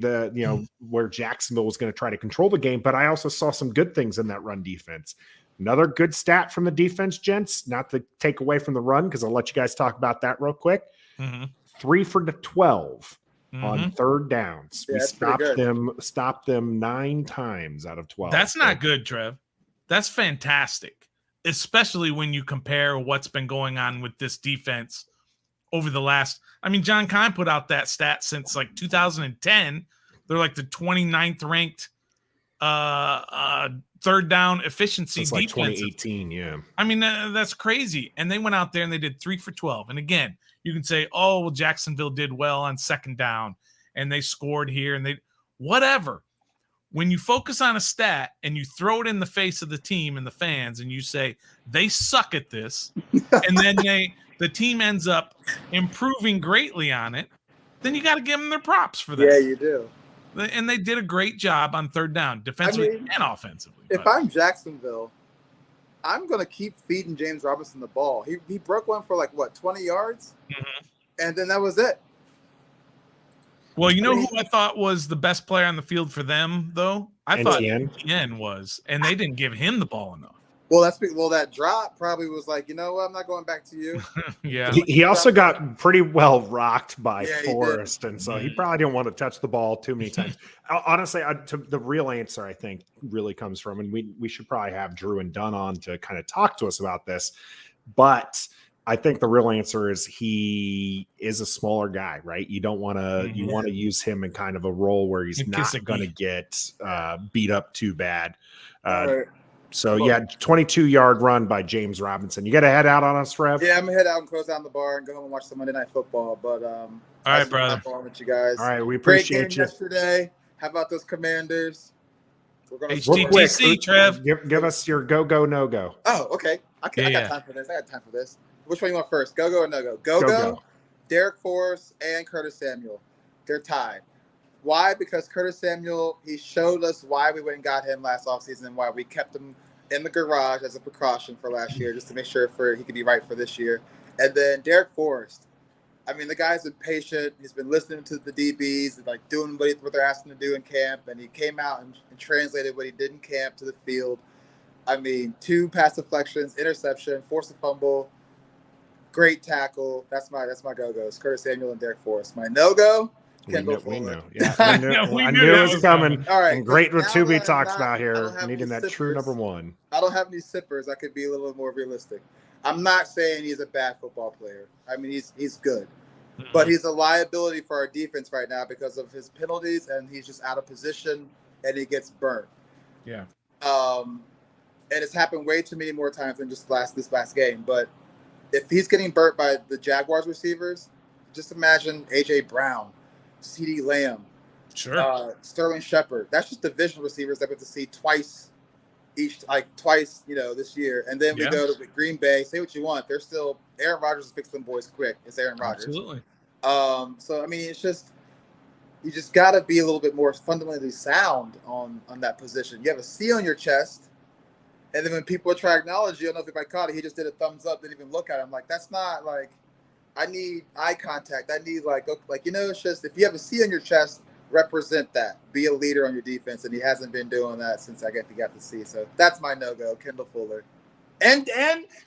A: where Jacksonville was going to try to control the game. But I also saw some good things in that run defense. Another good stat from the defense, gents, not to take away from the run, because I'll let you guys talk about that real quick. 3 for the 12 on third downs.
D: Yeah,
A: we stopped them 9 times out of 12.
B: That's not good, Trev. That's fantastic, especially when you compare what's been going on with this defense over the last. I mean, John Kine put out that stat since like 2010. They're like the 29th ranked third down efficiency
A: defense. Like 2018, yeah.
B: I mean, that's crazy. And they went out there and they did 3 for 12. And again, you can say, oh, well, Jacksonville did well on second down and they scored here and whatever. When you focus on a stat and you throw it in the face of the team and the fans and you say they suck at this, and then the team ends up improving greatly on it, then you got to give them their props for that.
D: Yeah, you do.
B: And they did a great job on third down, defensively and offensively.
D: If I'm Jacksonville, I'm going to keep feeding James Robinson the ball. He broke one for 20 yards? And then that was it.
B: Well, you know who I thought was the best player on the field for them, though? I thought Etienne was, and they didn't give him the ball enough.
D: Well, that drop probably was like, you know what, I'm not going back to you.
B: Yeah.
A: He also got pretty well rocked by Forrest, and so he probably didn't want to touch the ball too many times. Honestly, the real answer, I think, really comes from, and we should probably have Drew and Dunn on to kind of talk to us about this, but I think the real answer is he is a smaller guy, right? You don't want to you want to use him in kind of a role where he's not going to get beat up too bad. So, 22-yard run by James Robinson. You got to head out on us, Rev?
D: Yeah, I'm going to head out and close down the bar and go home and watch some Monday Night Football. But
B: all right, brother.
D: With you guys.
A: All right, we appreciate
D: Great game yesterday. How about those Commanders?
B: We're going to HTTC, Trev.
A: Give us your go-go, no-go.
D: Oh, okay. I got time for this. Which one you want first? Go-go or no-go? Go-go. Derek Forrest and Curtis Samuel. They're tied. Why? Because Curtis Samuel, he showed us why we went and got him last offseason and why we kept him in the garage as a precaution for last year, just to make sure he could be right for this year. And then Derek Forrest. I mean, the guy's been patient. He's been listening to the DBs, and doing what they're asking to do in camp. And he came out and translated what he did in camp to the field. I mean, 2 pass deflections, interception, forced a fumble, great tackle. That's my go-go's. Curtis Samuel and Derek Forrest. My no-go.
A: We know. Yeah, I knew it was coming.
D: All right.
A: And great what Tubi talks about here, needing that true number 1.
D: I don't have any sippers. I could be a little more realistic. I'm not saying he's a bad football player. I mean, he's good. But he's a liability for our defense right now because of his penalties, and he's just out of position, and he gets burnt.
B: Yeah.
D: And it's happened way too many more times than just this last game. But if he's getting burnt by the Jaguars receivers, just imagine A.J. Brown CeeDee Lamb,
B: sure,
D: Sterling Shepard. That's just division receivers that we have to see twice, this year. And then we go to Green Bay. Say what you want, they're still Aaron Rodgers will fix them boys quick. It's Aaron Rodgers.
B: Absolutely.
D: So I mean, it's just you just got to be a little bit more fundamentally sound on that position. You have a C on your chest, and then when people try to acknowledge you, I don't know if anybody caught it. He just did a thumbs up, didn't even look at him. Like that's not like I need eye contact. I need it's just if you have a C on your chest, represent that. Be a leader on your defense, and he hasn't been doing that since I guess he got the C. So that's my no-go. Kendall Fuller, and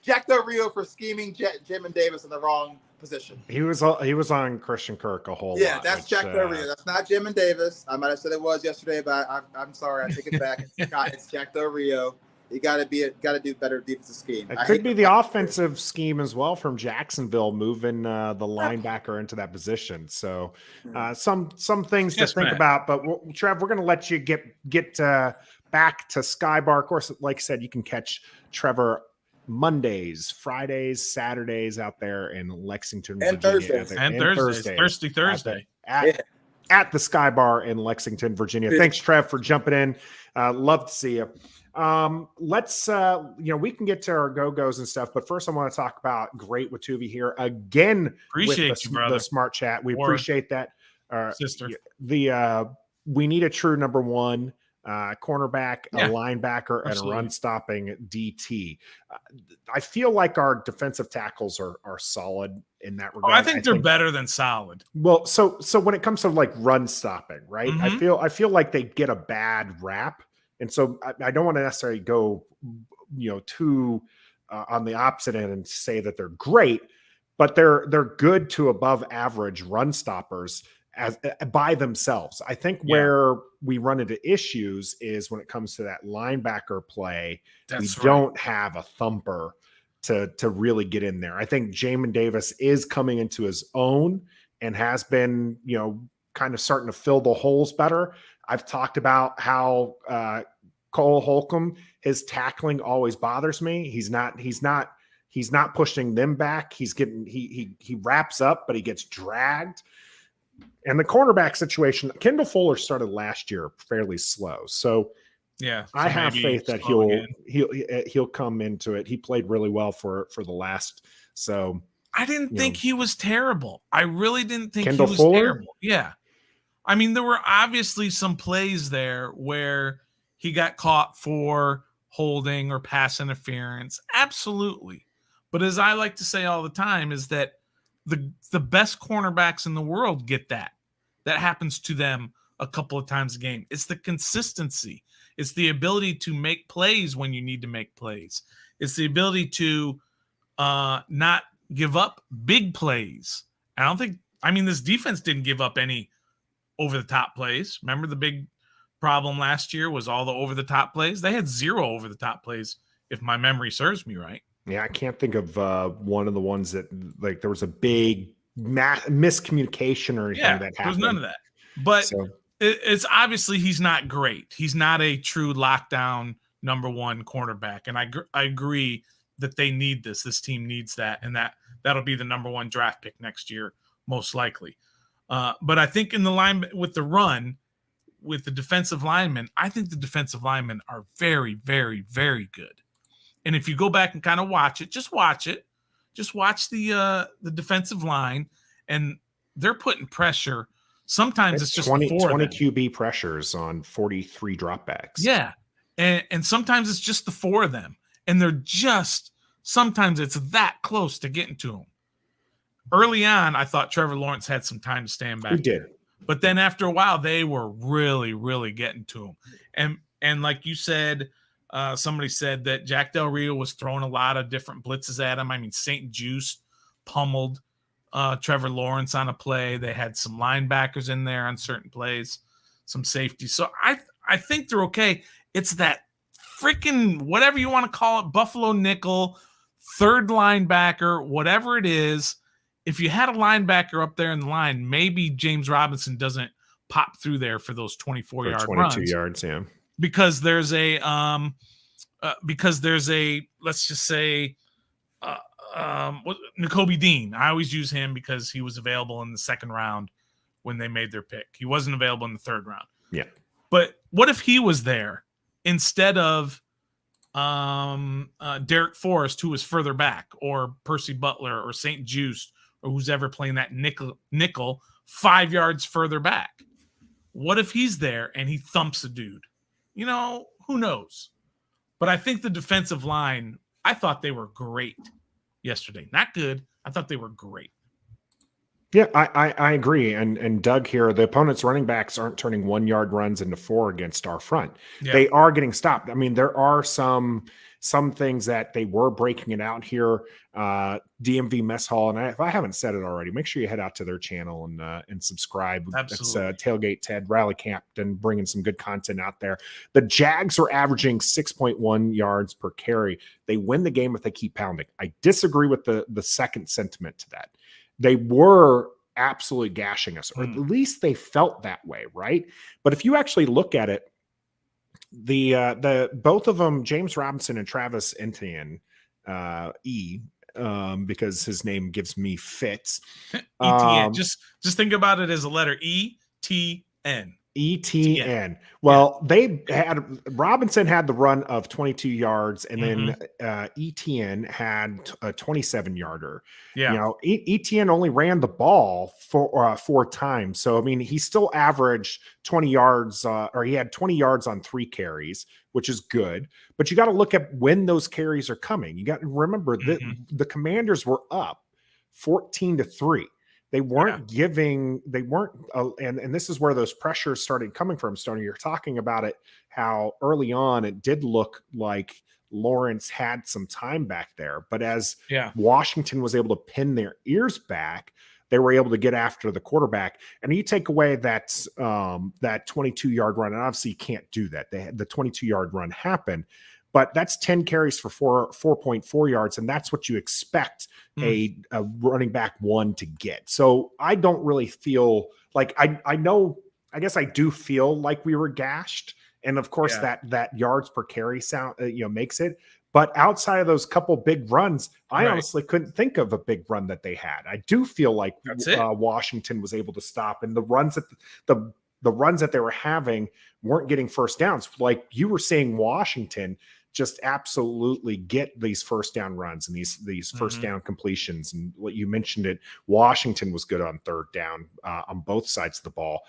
D: Jack Del Rio for scheming Jamin Davis in the wrong position.
A: He was on Christian Kirk a whole lot.
D: Yeah, that's Jack Del Rio. That's not Jamin Davis. I might have said it was yesterday, but I'm sorry. I take it back. It's Jack Del Rio. You got to do better defensive scheme.
A: It could be the offensive scheme as well from Jacksonville moving the linebacker into that position. So some things to think about. But Trev, we're going to let you get back to Sky Bar. Of course, like I said, you can catch Trevor Mondays, Fridays, Saturdays out there in Lexington,
D: and
A: Virginia.
B: Thursday.
A: At the Sky Bar in Lexington, Virginia. Thanks, Trev, for jumping in. Love to see you. Let's we can get to our Go-Gos and stuff, but first I want to talk about Great Watuvi here again.
B: Appreciate you, brother.
A: The smart chat. We appreciate that.
B: Sister.
A: We need a true number one cornerback, a linebacker, and a run stopping DT. I feel like our defensive tackles are solid in that regard.
B: I think they're better than solid.
A: Well, so when it comes to like run stopping, right?
B: Mm-hmm.
A: I feel like they get a bad rap. And so I don't want to necessarily go, too on the opposite end and say that they're great, but they're good to above average run stoppers as by themselves. I think where we run into issues is when it comes to that linebacker play. Don't have a thumper to really get in there. I think Jamin Davis is coming into his own and has been, kind of starting to fill the holes better. I've talked about how Cole Holcomb, his tackling always bothers me. He's not pushing them back. He wraps up, but he gets dragged. And the cornerback situation, Kendall Fuller started last year fairly slow. So I have faith that he'll come into it. He played really well for the last. So
B: I didn't think he was terrible. I really didn't think
A: Kendall
B: he was
A: Fuller?
B: terrible. Yeah. I mean, there were obviously some plays there where he got caught for holding or pass interference. Absolutely. But as I like to say all the time is that the best cornerbacks in the world get that. That happens to them a couple of times a game. It's the consistency. It's the ability to make plays when you need to make plays. It's the ability to not give up big plays. This defense didn't give up any over-the-top plays. Remember the big problem last year was all the over-the-top plays? They had 0 over-the-top plays, if my memory serves me right.
A: Yeah, I can't think of one of the ones that, like, there was a big miscommunication or anything that happened.
B: There was none of that. But it's obviously he's not great. He's not a true lockdown number one cornerback. And I agree that they need this. This team needs that. And that'll be the number one draft pick next year, most likely. But I think in the line with the run, with the defensive linemen, I think the defensive linemen are very, very, very good. And if you go back and kind of watch it, just watch the defensive line, and they're putting pressure. Sometimes it's just
A: 20 QB pressures on 43 dropbacks.
B: Yeah. And sometimes it's just the 4 of them. And they're sometimes it's that close to getting to them. Early on, I thought Trevor Lawrence had some time to stand back.
A: He did.
B: But then after a while, they were really, really getting to him. And like you said, somebody said that Jack Del Rio was throwing a lot of different blitzes at him. I mean, St. Juice pummeled Trevor Lawrence on a play. They had some linebackers in there on certain plays, some safety. So I think they're okay. It's that freaking, whatever you want to call it, Buffalo nickel, third linebacker, whatever it is. If you had a linebacker up there in the line, maybe James Robinson doesn't pop through there for those 24-yard
A: 22
B: runs.
A: yards, yeah.
B: Because there's a let's just say N'Kobe Dean. I always use him because he was available in the second round when they made their pick. He wasn't available in the 3rd round.
A: Yeah.
B: But what if he was there instead of Derek Forrest, who was further back, or Percy Butler or St. Juste, or who's ever playing that nickel 5 yards further back? What if he's there and he thumps a dude? Who knows? But I think the defensive line, I thought they were great yesterday. Not good. I thought they were great.
A: Yeah, I agree. And Doug here, the opponent's running backs aren't turning 1-yard runs into 4 against our front. Yeah. They are getting stopped. I mean, there are some things that they were breaking it out here. DMV Mess Hall, and if I haven't said it already, make sure you head out to their channel and subscribe.
B: Absolutely.
A: It's Tailgate Ted, Rally Captain, bringing some good content out there. The Jags are averaging 6.1 yards per carry. They win the game if they keep pounding. I disagree with the second sentiment to that. They were absolutely gashing us, or at least they felt that way, right? But if you actually look at it, the both of them, James Robinson and Travis Etienne, because his name gives me fits.
B: ETN. Just think about it as a letter ETN.
A: ETN. Well, Robinson had the run of 22 yards, and then ETN had a 27-yarder.
B: Yeah.
A: ETN only ran the ball for 4 times. So, I mean, he still averaged 20 yards, or he had 20 yards on 3 carries, which is good. But you got to look at when those carries are coming. You got to remember that the Commanders were up 14-3. They weren't and this is where those pressures started coming from, Stoney. You're talking about it, how early on it did look like Lawrence had some time back there. But as Washington was able to pin their ears back, they were able to get after the quarterback. And you take away that 22-yard run, and obviously you can't do that. The 22-yard run happened, but that's 10 carries for 4.4 yards, and that's what you expect a running back one to get. So I don't really feel like I guess I do feel like we were gashed, and of course that yards per carry sound makes it. But outside of those couple big runs, I honestly couldn't think of a big run that they had. I do feel like Washington was able to stop, and the runs that they were having weren't getting first downs. Like you were saying, Washington just absolutely get these first down runs and these first down completions. And what you mentioned it, Washington was good on 3rd down on both sides of the ball.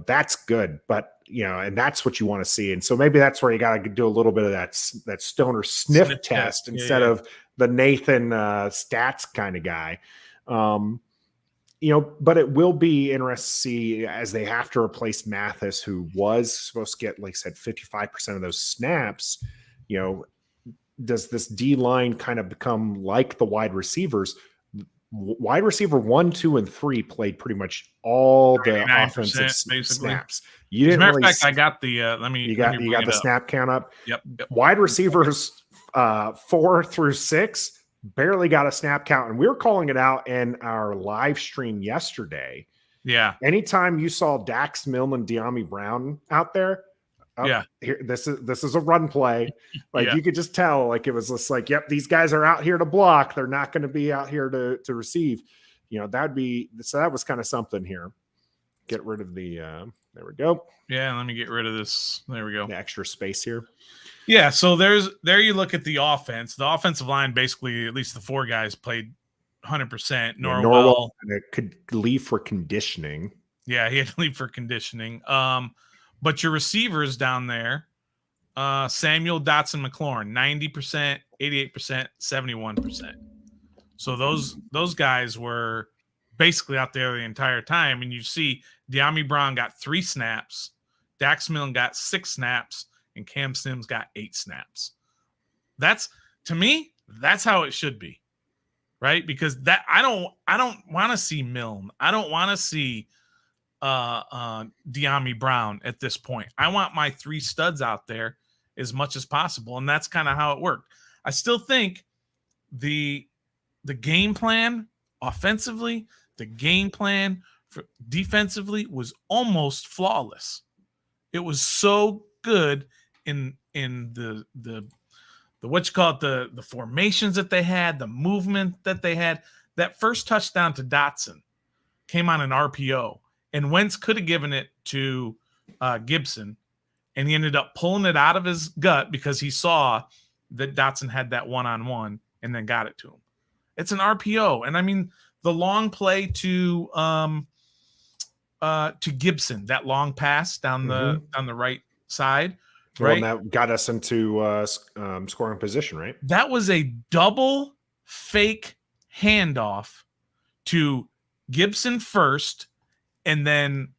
A: That's good, but and that's what you want to see. And so maybe that's where you got to do a little bit of that Stoner sniff test instead of the Nathan stats kind of guy. But it will be interesting to see as they have to replace Mathis, who was supposed to get, like I said, 55% of those snaps. Does this D line kind of become like the wide receivers? Wide receiver 1, 2, and 3 played pretty much all the offensive snaps. You didn't. As a matter of fact,
B: I got the. You got
A: the snap count up.
B: Yep.
A: Wide receivers 4 through 6. Barely got a snap count, and we were calling it out in our live stream yesterday.
B: Yeah.
A: Anytime you saw Dax Milne and De'Ami Brown out there, here, this is a run play. Like you could just tell, like it was just like, yep, these guys are out here to block. They're not going to be out here to receive. That was kind of something here. Get rid of the. There we go.
B: Yeah, let me get rid of this. There we go.
A: The extra space here.
B: Yeah, so there you look at the offense. The offensive line, basically, at least the 4 guys played 100%. Norwell
A: could leave for conditioning.
B: Yeah, he had to leave for conditioning. But your receivers down there, Samuel, Dotson, McLaurin, 90%, 88%, 71%. So those guys were basically out there the entire time. And you see De'Ami Brown got 3 snaps, Dax Milne got 6 snaps, and Cam Sims got 8 snaps. To me, that's how it should be, right? Because that I don't want to see Milne. I don't want to see De'Ami Brown at this point. I want my 3 studs out there as much as possible, and that's kind of how it worked. I still think the game plan offensively, the game plan for defensively was almost flawless. It was so good in the what you call it, the formations that they had, the movement that they had. That first touchdown to Dotson came on an RPO, and Wentz could have given it to Gibson, and he ended up pulling it out of his gut because he saw that Dotson had that one-on-one and then got it to him. It's an RPO. And I mean, the long play to Gibson, that long pass down the right side, right?
A: Well, that got us into scoring position, right?
B: That was a double fake handoff to Gibson first, and then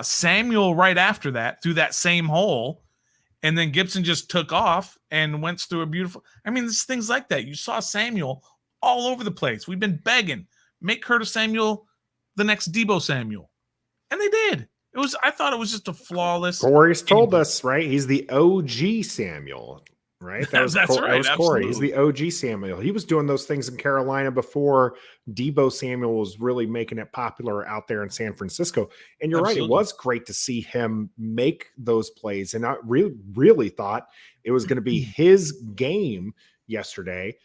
B: Samuel right after that through that same hole. And then Gibson just took off and went through a beautiful. I mean, there's things like that. You saw Samuel all over the place. We've been begging, make Curtis Samuel the next Deebo Samuel. And they did. I thought it was just a flawless.
A: Corey's told us, right? He's the OG Samuel, right?
B: That's right.
A: That was Corey.
B: Absolutely.
A: He's the OG Samuel. He was doing those things in Carolina before Deebo Samuel was really making it popular out there in San Francisco. And you're right. It was great to see him make those plays. And I really thought it was going to be his game yesterday.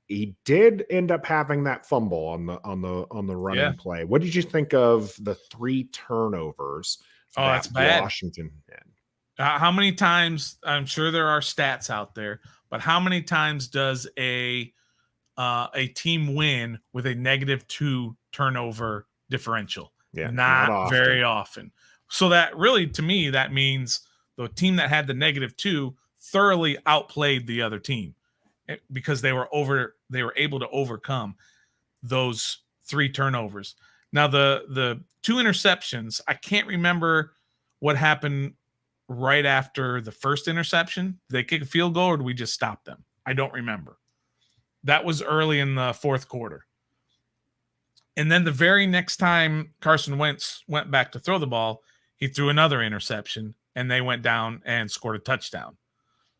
A: He did end up having that fumble on the running play. What did you think of the 3 turnovers?
B: That's bad.
A: Washington had?
B: How many times? I'm sure there are stats out there, but how many times does a team win with a -2 turnover differential?
A: Yeah,
B: not very often. So that really, to me, that means the team that had the -2 thoroughly outplayed the other team, because they were able to overcome those 3 turnovers. Now the 2 interceptions, I can't remember what happened right after the first interception. Did they kick a field goal or did we just stop them? I don't remember. That was early in the fourth quarter. And then the very next time Carson Wentz went back to throw the ball, he threw another interception and they went down and scored a touchdown.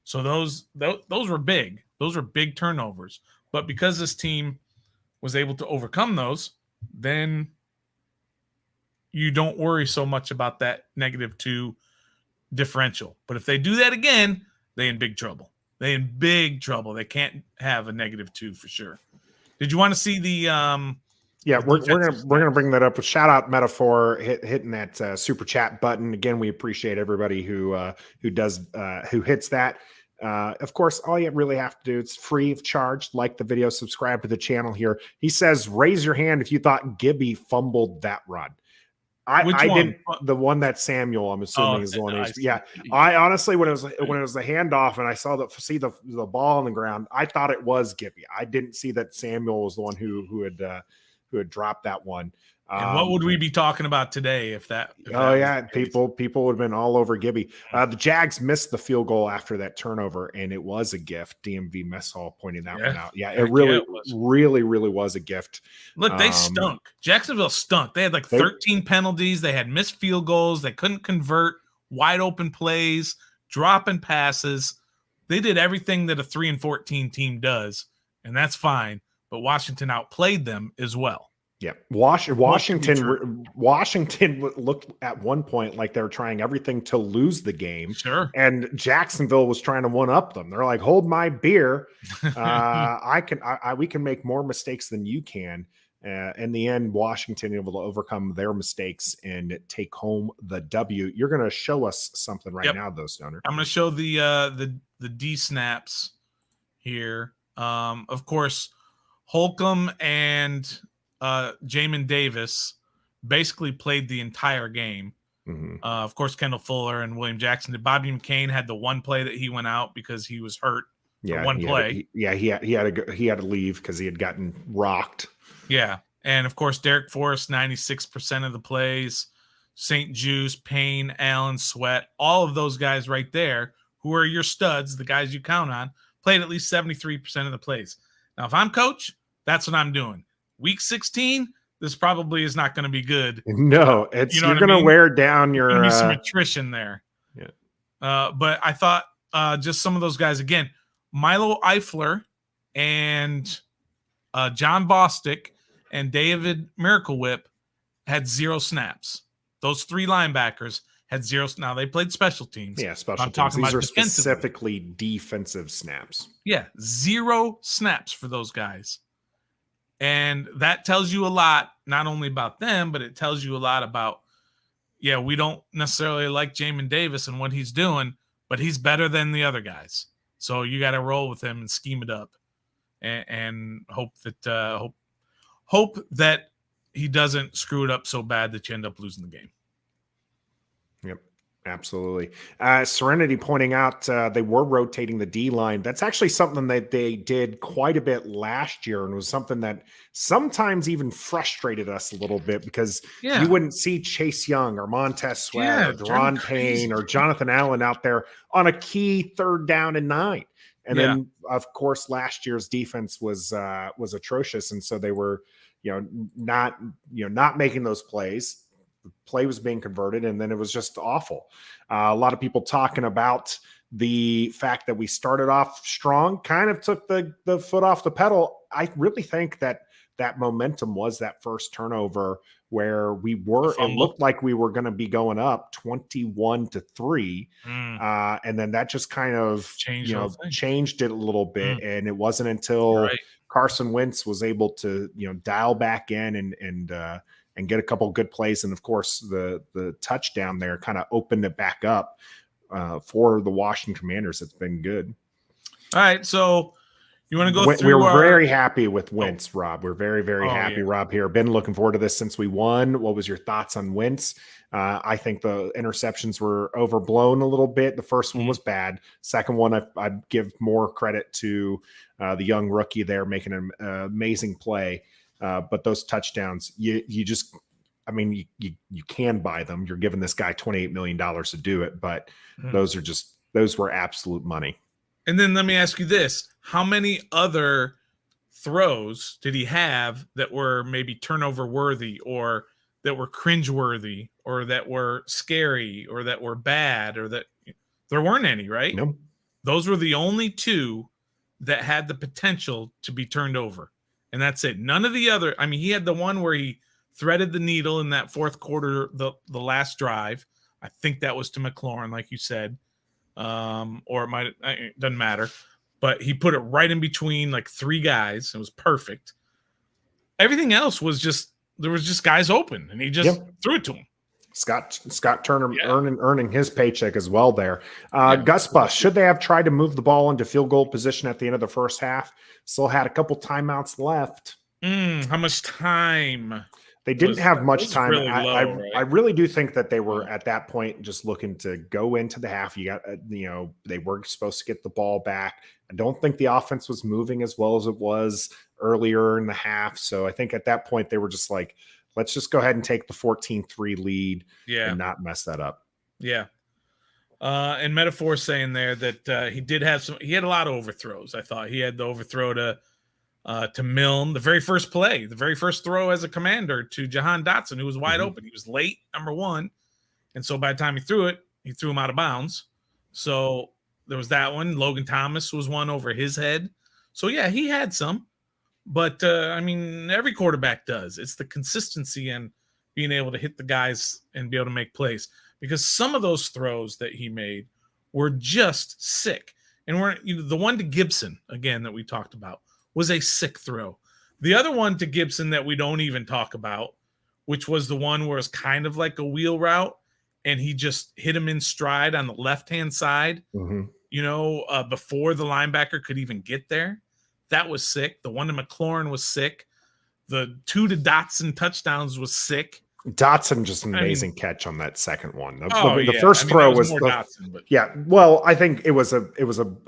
B: So those were big. Those were big turnovers. But because this team was able to overcome those, then you don't worry so much about that -2 differential. But if they do that again, they in big trouble. They can't have a -2 for sure. Did you want to see the
A: we're gonna bring that up with shout out Metaphor hitting that super chat button again. We appreciate everybody who hits that. Of course, all you really have to do, it's free of charge. Like the video, subscribe to the channel here. He says, raise your hand if you thought Gibby fumbled that run. I didn't. The one that Samuel, I'm assuming, is the one. I honestly, when it was the handoff and I saw the ball on the ground, I thought it was Gibby. I didn't see that Samuel was the one who had dropped that one.
B: And what would we be talking about today if that?
A: People would have been all over Gibby. The Jags missed the field goal after that turnover, and it was a gift. DMV Mess Hall pointing that one out. Yeah, it really was a gift.
B: Look, they stunk. Jacksonville stunk. They had 13 penalties. They had missed field goals. They couldn't convert wide open plays, dropping passes. They did everything that a 3-14 team does, and that's fine. But Washington outplayed them as well.
A: Yeah, Washington looked at one point like they were trying everything to lose the game.
B: Sure.
A: And Jacksonville was trying to one-up them. They're like, hold my beer. We can make more mistakes than you can. In the end, Washington able to overcome their mistakes and take home the W. You're going to show us something now, though, Stoner.
B: I'm going to show the D snaps here. Of course, Holcomb and Jamin Davis basically played the entire game.
A: Mm-hmm.
B: Of course, Kendall Fuller and William Jackson did. Bobby McCain had the one play that he went out because he was hurt.
A: Yeah,
B: one play.
A: He had to leave because he had gotten rocked.
B: Yeah, and of course, Derek Forrest, 96% of the plays. St. Juice, Payne, Allen, Sweat, all of those guys right there, who are your studs, the guys you count on, played at least 73% of the plays. Now, if I'm coach, that's what I'm doing. Week 16, this probably is not going to be good.
A: No, you're going to wear down your.
B: There's going to be some attrition there.
A: Yeah.
B: But I thought just some of those guys again, Milo Eifler and John Bostic and David Miracle Whip had 0 snaps. Those 3 linebackers had 0. Now they played special teams.
A: Yeah, special teams. These are specifically defensive snaps.
B: Yeah, 0 snaps for those guys. And that tells you a lot, not only about them, but it tells you a lot about, we don't necessarily like Jamin Davis and what he's doing, but he's better than the other guys. So you got to roll with him and scheme it up, and hope that he doesn't screw it up so bad that you end up losing the game.
A: Yep, absolutely. Serenity pointing out they were rotating the D line. That's actually something that they did quite a bit last year, and was something that sometimes even frustrated us a little bit, because you wouldn't see Chase Young or Montez Sweat or Deron Payne or Jonathan Allen out there on a key 3rd down and 9. And then, of course, last year's defense was atrocious, and so they were, not making those plays. The play was being converted, and then it was just awful. A lot of people talking about the fact that we started off strong, kind of took the foot off the pedal. I really think that momentum was that first turnover where it looked like we were going to be going up 21-3. And then that just kind of changed it a little bit. And it wasn't until Carson Wentz was able to, dial back in and get a couple good plays. And of course the touchdown there kind of opened it back up for the Washington Commanders. It's been good.
B: All right. So you want to go through?
A: We're very happy with Wentz, Rob. We're very, very happy, Rob, here. Been looking forward to this since we won. What was your thoughts on Wentz? I think the interceptions were overblown a little bit. The first one was bad. Second one, I'd give more credit to the young rookie there making an amazing play. But those touchdowns, you can buy them. You're giving this guy $28 million to do it, but those were absolute money.
B: And then let me ask you this. How many other throws did he have that were maybe turnover worthy, or that were cringe worthy, or that were scary, or that were bad, or that there weren't any, right?
A: No.
B: Those were the only 2 that had the potential to be turned over. And that's it. None of the other. I mean, he had the one where he threaded the needle in that fourth quarter, the last drive. I think that was to McLaurin, like you said. Or it doesn't matter, but he put it right in between like 3 guys. It was perfect. Everything else was there was just guys open, and he just threw it to him.
A: Scott Turner earning his paycheck as well there. Gus Bus, should they have tried to move the ball into field goal position at the end of the first half? Still had a couple timeouts left.
B: How much time?
A: They didn't have much time.
B: Really low, right?
A: I really do think that they were at that point just looking to go into the half. You got, they were supposed to get the ball back. I don't think the offense was moving as well as it was earlier in the half. So I think at that point they were just like, let's just go ahead and take the 14-3 lead and not mess that up.
B: Yeah. And Metaphor saying there that he had a lot of overthrows. I thought he had the overthrow to Milne, the very first play, the very first throw as a Commander to Jahan Dotson, who was wide open. He was late, number 1. And so by the time he threw him out of bounds. So there was that one. Logan Thomas was one over his head. So yeah, he had some, but every quarterback does. It's the consistency and being able to hit the guys and be able to make plays, because some of those throws that he made were just sick. And the one to Gibson, again, that we talked about, was a sick throw. The other one to Gibson that we don't even talk about, which was the one where it's kind of like a wheel route, and he just hit him in stride on the left-hand side, before the linebacker could even get there. That was sick. The one to McLaurin was sick. The 2 to Dotson touchdowns was sick.
A: Dotson just an amazing catch on that second one. The first throw was
B: Dotson, but
A: well, I think it was an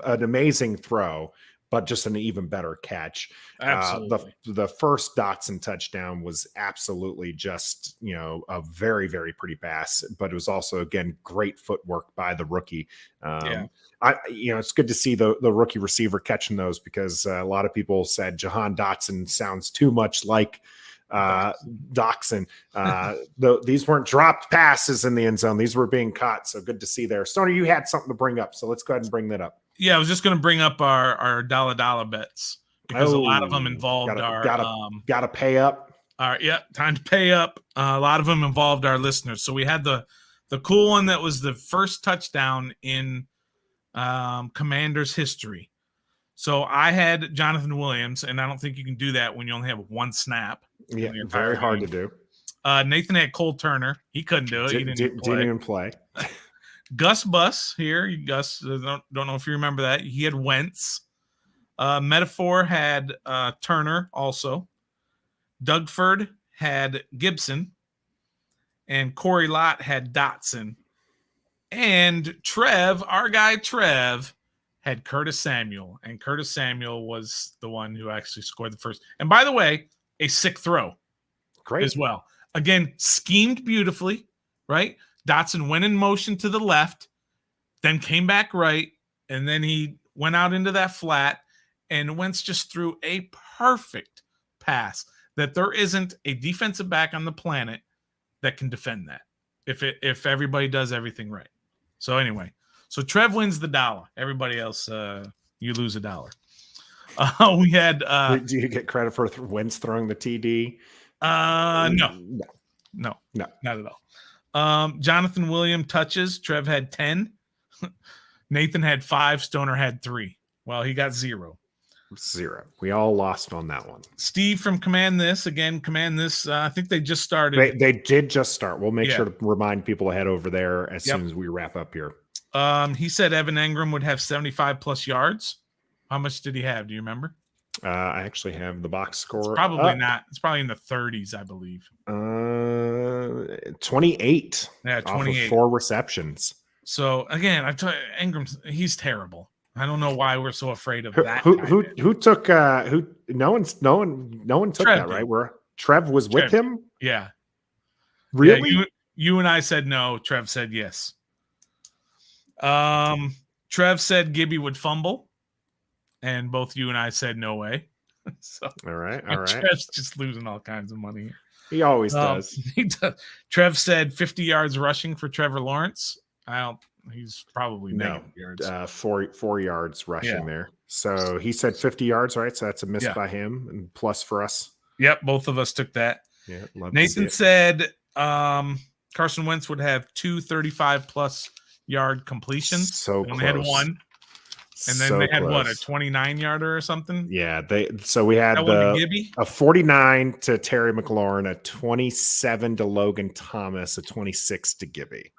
A: amazing throw, but just an even better catch.
B: Absolutely.
A: The first Dotson touchdown was absolutely just, a very, very pretty pass, but it was also, again, great footwork by the rookie. It's good to see the rookie receiver catching those, because a lot of people said Jahan Dotson sounds too much like Dotson. These weren't dropped passes in the end zone. These were being caught. So good to see there. Stoner, you had something to bring up, so let's go ahead and bring that up.
B: Yeah, I was just going to bring up our Dolla-Dolla bets, because a lot of them involved
A: gotta pay up.
B: Time to pay up. A lot of them involved our listeners. So we had the cool one that was the first touchdown in Commanders history. So I had Jonathan Williams, and I don't think you can do that when you only have one snap.
A: Yeah, very hard to do.
B: Nathan had Cole Turner. He couldn't do it. He didn't
A: even play.
B: Gus Bus here. Gus, don't know if you remember that. He had Wentz. Metaphor had Turner also. Dougford had Gibson. And Corey Lott had Dotson. And Trev, our guy Trev, had Curtis Samuel. And Curtis Samuel was the one who actually scored the first. And by the way, a sick throw.
A: Great.
B: As well. Again, schemed beautifully, right? Dotson went in motion to the left, then came back right, and then he went out into that flat, and Wentz just threw a perfect pass that there isn't a defensive back on the planet that can defend that if everybody does everything right. So anyway, so Trev wins the $1. Everybody else, you lose $1. We had.
A: Do you get credit for Wentz throwing the TD?
B: No, not at all. Jonathan William touches. Trev had 10. Nathan had 5. Stoner had 3. Well, he got 0.
A: We all lost on that one.
B: Steve from Command This. I think they just started.
A: They did just start. We'll make sure to remind people to head over there as soon as we wrap up here.
B: He said Evan Engram would have 75 plus yards. How much did he have? Do you remember?
A: I actually have the box score.
B: It's probably not. It's probably in the 30s, I believe.
A: 28.
B: Yeah, 28.
A: Off of 4 receptions.
B: So again, I tell you, Engram, he's terrible. I don't know why we're so afraid of that.
A: Who took? No one took
B: Trev
A: that, right? Where Trev was with him?
B: Yeah.
A: Really?
B: Yeah, you and I said no. Trev said yes. Trev said Gibby would fumble, and both you and I said no way. So
A: all right.
B: Trev's just losing all kinds of money.
A: He always does.
B: He does. Trev said 50 yards rushing for Trevor Lawrence. He's probably yards.
A: 4 yards rushing there. So he said 50 yards, right? So that's a miss by him and plus for us.
B: Yep, both of us took that.
A: Yeah,
B: Nathan said Carson Wentz would have 2 35-plus yard completions.
A: So
B: they had one. And then they had a 29-yarder or something?
A: Yeah, we had a 49 to Terry McLaurin, a 27 to Logan Thomas, a 26 to Gibby.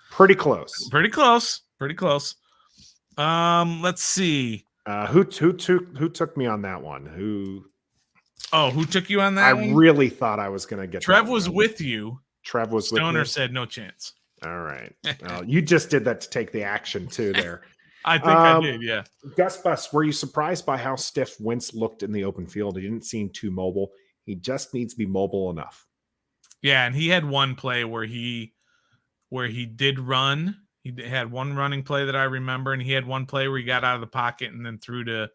A: Pretty close.
B: Let's see.
A: Who took me on that one? Who
B: took you on that one?
A: I really thought I was going to get
B: Trev was with you.
A: Trev was with me.
B: Stoner said no chance.
A: All right. You just did that to take the action too there.
B: I think I did, yeah.
A: Gus Bus, were you surprised by how stiff Wentz looked in the open field? He didn't seem too mobile. He just needs to be mobile enough.
B: Yeah, and he had one play where he did run. He had one running play that I remember, and he had one play where he got out of the pocket and then threw to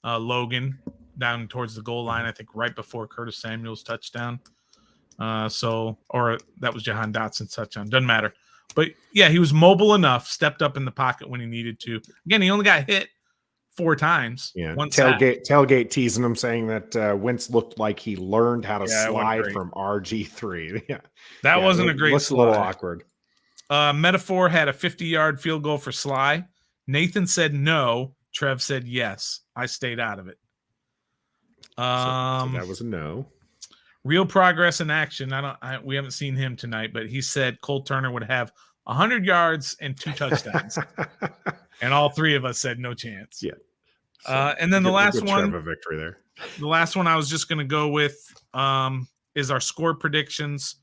B: Logan down towards the goal line, I think right before Curtis Samuel's touchdown. Or that was Jahan Dotson's touchdown. Doesn't matter. But, yeah, he was mobile enough, stepped up in the pocket when he needed to. Again, he only got hit 4 times.
A: Yeah, tailgate teasing him, saying that Wentz looked like he learned how to slide from RG3. Yeah,
B: that wasn't a great slide.
A: A little awkward.
B: Metaphor had a 50-yard field goal for Sly. Nathan said no. Trev said yes. I stayed out of it.
A: So that was a no.
B: Real progress in action. We haven't seen him tonight, but he said Cole Turner would have 100 yards and 2 touchdowns. And all 3 of us said no chance.
A: Yeah.
B: So and then the last one,
A: Trevor victory there.
B: The last one I was just going to go with is our score predictions.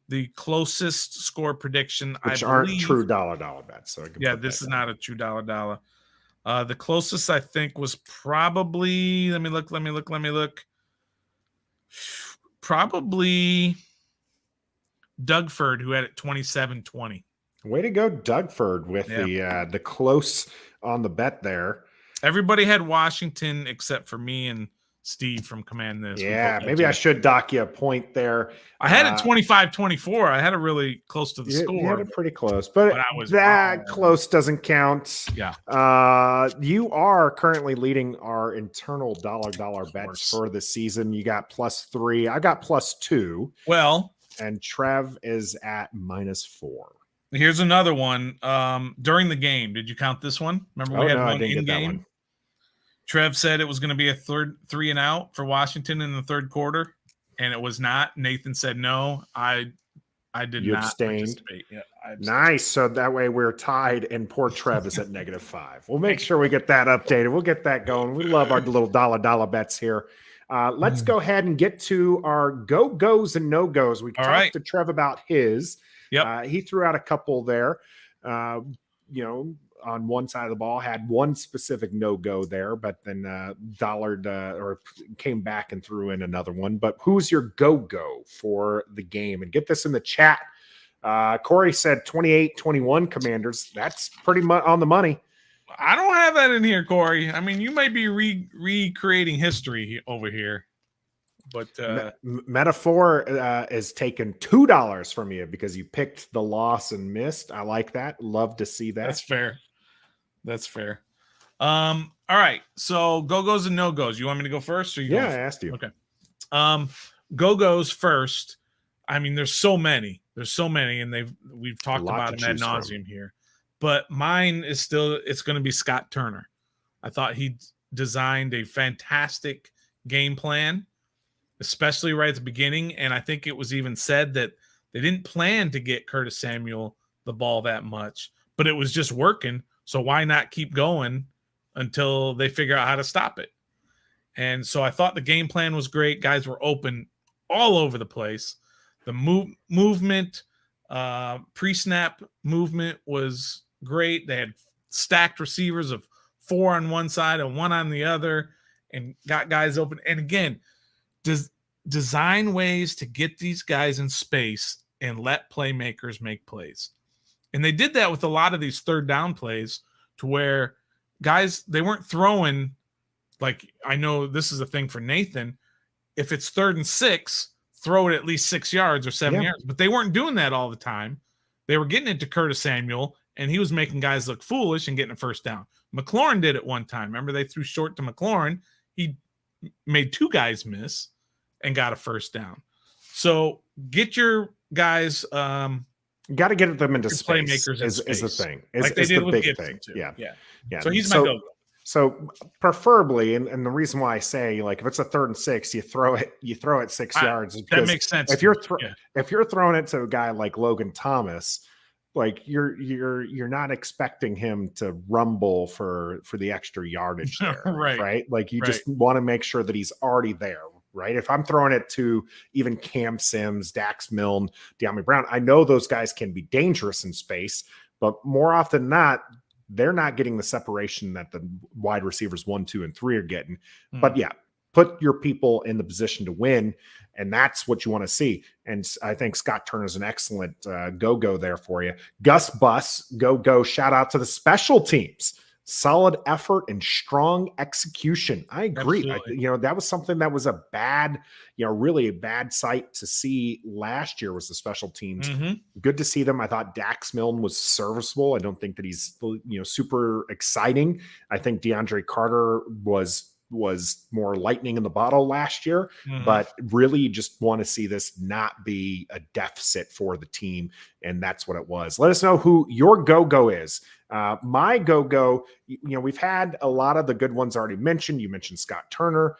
B: The closest score prediction,
A: which aren't true Dolla-Dolla bets. So
B: this is not a true Dolla-Dolla. The closest I think was probably. Let me look. Probably Dougford, who had it 27-20.
A: Way to go, Dougford, with the close on the bet there.
B: Everybody had Washington except for me and Steve from Command This.
A: Yeah, maybe I should dock you a point there.
B: I had it 25-24. I had it really close to the score.
A: You had it pretty close, but that close doesn't count.
B: Yeah.
A: You are currently leading our internal dollar bets for the season. You got +3. I got +2.
B: Well,
A: and Trev is at -4.
B: Here's another one. During the game, did you count this one? Remember we had one in game. Trev said it was going to be a third 3 and out for Washington in the third quarter, and it was not. Nathan said no. I did
A: you
B: not
A: abstained.
B: Participate. Yeah,
A: nice. So that way we're tied, and poor Trev is at -5. We'll make sure we get that updated. We'll get that going. We love our little Dolla-Dolla bets here. Let's go ahead and get to our Go-Gos and No-Gos. We talked to Trev about his.
B: Yep.
A: He threw out a couple there. On one side of the ball, had one specific no-go there, but then Dollard or came back and threw in another one. But who's your go-go for the game? And get this in the chat. Corey said 28-21 Commanders. That's pretty much on the money.
B: I don't have that in here, Corey. I mean, you might be recreating history over here. But
A: Metaphor is taking $2 from you because you picked the loss and missed. I like that. Love to see that.
B: That's fair. All right. So Go-Gos and No-Gos. You want me to go first? Or
A: I asked you.
B: Okay. Go-Gos first. I mean, there's so many, and we've talked about them ad nauseum here. But mine is it's going to be Scott Turner. I thought he designed a fantastic game plan, especially right at the beginning. And I think it was even said that they didn't plan to get Curtis Samuel the ball that much, but it was just working. So why not keep going until they figure out how to stop it? And so I thought the game plan was great. Guys were open all over the place. The movement, pre-snap movement was great. They had stacked receivers of 4 on one side and 1 on the other and got guys open. And again, design ways to get these guys in space and let playmakers make plays. And they did that with a lot of these third down plays to where guys, they weren't throwing, like, I know this is a thing for Nathan. If it's 3rd and 6, throw it at least 6 yards or 7 yards. But they weren't doing that all the time. They were getting it to Curtis Samuel, and he was making guys look foolish and getting a first down. McLaurin did it one time. Remember, they threw short to McLaurin. He made 2 guys miss and got a first down. So get your guys
A: got to get them into space
B: playmakers
A: is the thing.
B: Like they did
A: the
B: with
A: big
B: Gibson
A: thing.
B: too.
A: Yeah.
B: So he's my go-go.
A: So preferably, and the reason why I say, like, if it's a 3rd and 6, you throw it 6 yards.
B: That makes sense.
A: If you're throwing it to a guy like Logan Thomas, like you're not expecting him to rumble for the extra yardage there, right? Like you just want to make sure that he's already there, right? If I'm throwing it to even Cam Sims, Dax Milne, De'Ami Brown, I know those guys can be dangerous in space, but more often than not, they're not getting the separation that the wide receivers 1, 2, and 3 are getting. But yeah, put your people in the position to win, and that's what you want to see. And I think Scott Turner is an excellent go-go there for you. Gus Bus, go-go. Shout out to the special teams. Solid effort and strong execution. I agree. That was something that was a bad, really a bad sight to see last year was the special teams. Good to see them. I thought Dax Milne was serviceable. I don't think that he's, super exciting. I think DeAndre Carter was more lightning in the bottle last year, but really just want to see this not be a deficit for the team. And that's what it was. Let us know who your go-go is. My go-go, we've had a lot of the good ones already mentioned. You mentioned Scott Turner.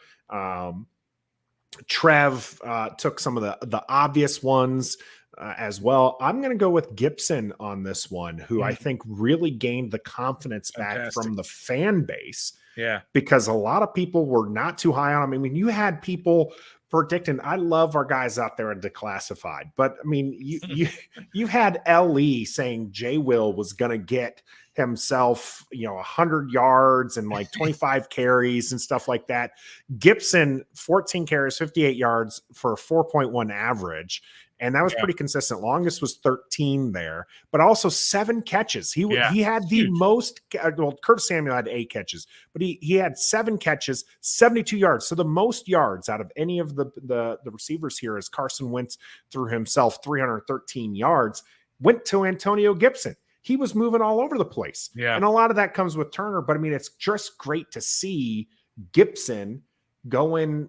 A: Trev took some of the obvious ones as well. I'm going to go with Gibson on this one, who I think really gained the confidence back from the fan base.
B: Yeah,
A: because a lot of people were not too high on him. I mean, you had people predicting. I love our guys out there in Declassified, but I mean, you had LE saying J. Will was going to get himself, 100 yards and like 25 carries and stuff like that. Gibson, 14 carries, 58 yards for a 4.1 average. And that was pretty consistent. Longest was 13 there, but also 7 catches. He had the most. Well, Curtis Samuel had 8 catches, but he had 7 catches, 72 yards. So the most yards out of any of the receivers here is Carson Wentz threw himself 313 yards. Went to Antonio Gibson. He was moving all over the place.
B: Yeah,
A: and a lot of that comes with Turner. But I mean, it's just great to see Gibson going,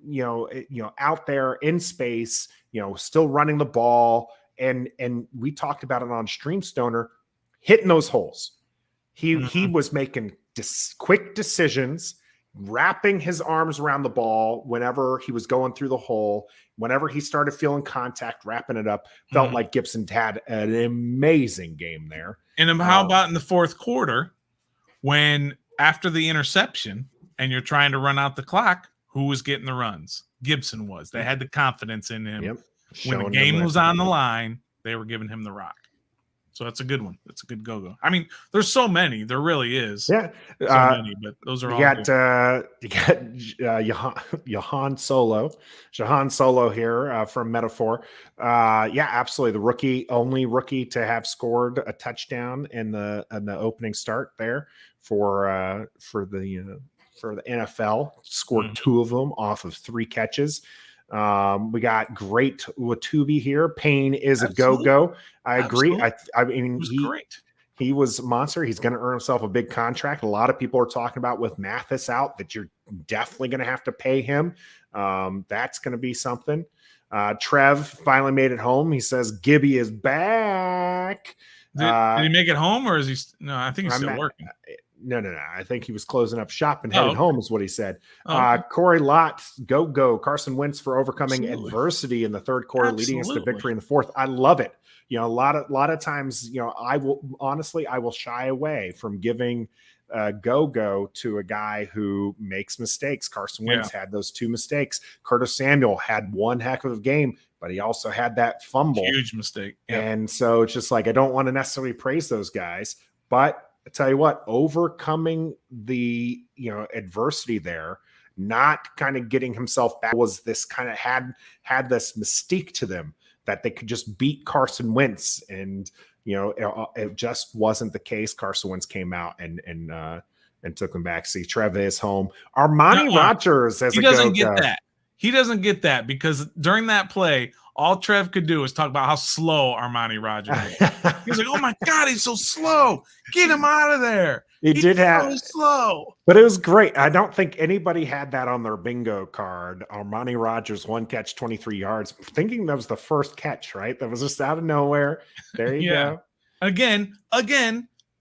A: out there in space. Still running the ball. And we talked about it on Stream Stoner, hitting those holes. He was making quick decisions. wrapping his arms around the ball whenever he was going through the hole, whenever he started feeling contact, wrapping it up. Felt like Gibson had an amazing game there.
B: And how about in the fourth quarter, when after the interception and you're trying to run out the clock, who was getting the runs? Gibson was. They had the confidence in him.
A: Yep.
B: When the game was on the line, they were giving him the rock. So that's a good one. That's a good go-go. I mean, there's so many. There really is.
A: Yeah.
B: So many, but those are all good.
A: You got Jahan Solo here from Metaphor. Yeah, absolutely. The only rookie to have scored a touchdown in the opening start there for the NFL. Scored 2 of them off of 3 catches. We got great Watubi here. Payne is a go-go. I agree. I mean, he was a monster. He's going to earn himself a big contract. A lot of people are talking about with Mathis out that you're definitely going to have to pay him. That's going to be something. Trev finally made it home. He says Gibby is back.
B: Did he make it home, or is he? No, I think he's still working.
A: No. I think he was closing up shop and headed home is what he said.
B: Okay.
A: Corey Lott, go. Carson Wentz for overcoming adversity in the third quarter, leading us to victory in the fourth. I love it. You know, a lot of times, you know, I will shy away from giving go to a guy who makes mistakes. Carson Wentz had those 2 mistakes. Curtis Samuel had one heck of a game, but he also had that fumble.
B: Huge mistake. Yeah.
A: And so it's just like, I don't want to necessarily praise those guys, but I tell you what, overcoming the, adversity there, not kind of getting himself back, was this kind of had this mystique to them that they could just beat Carson Wentz. And, it just wasn't the case. Carson Wentz came out and took him back. See, Trevor is home. Armani Rogers has
B: he doesn't get that. He doesn't get that because during that play, all Trev could do was talk about how slow Armani Rogers is. He was like, "Oh my God, he's so slow! Get him out of there!" He's so slow,
A: but it was great. I don't think anybody had that on their bingo card. Armani Rogers, 1 catch, 23 yards. Thinking that was the first catch, right? That was just out of nowhere. There you go.
B: Again,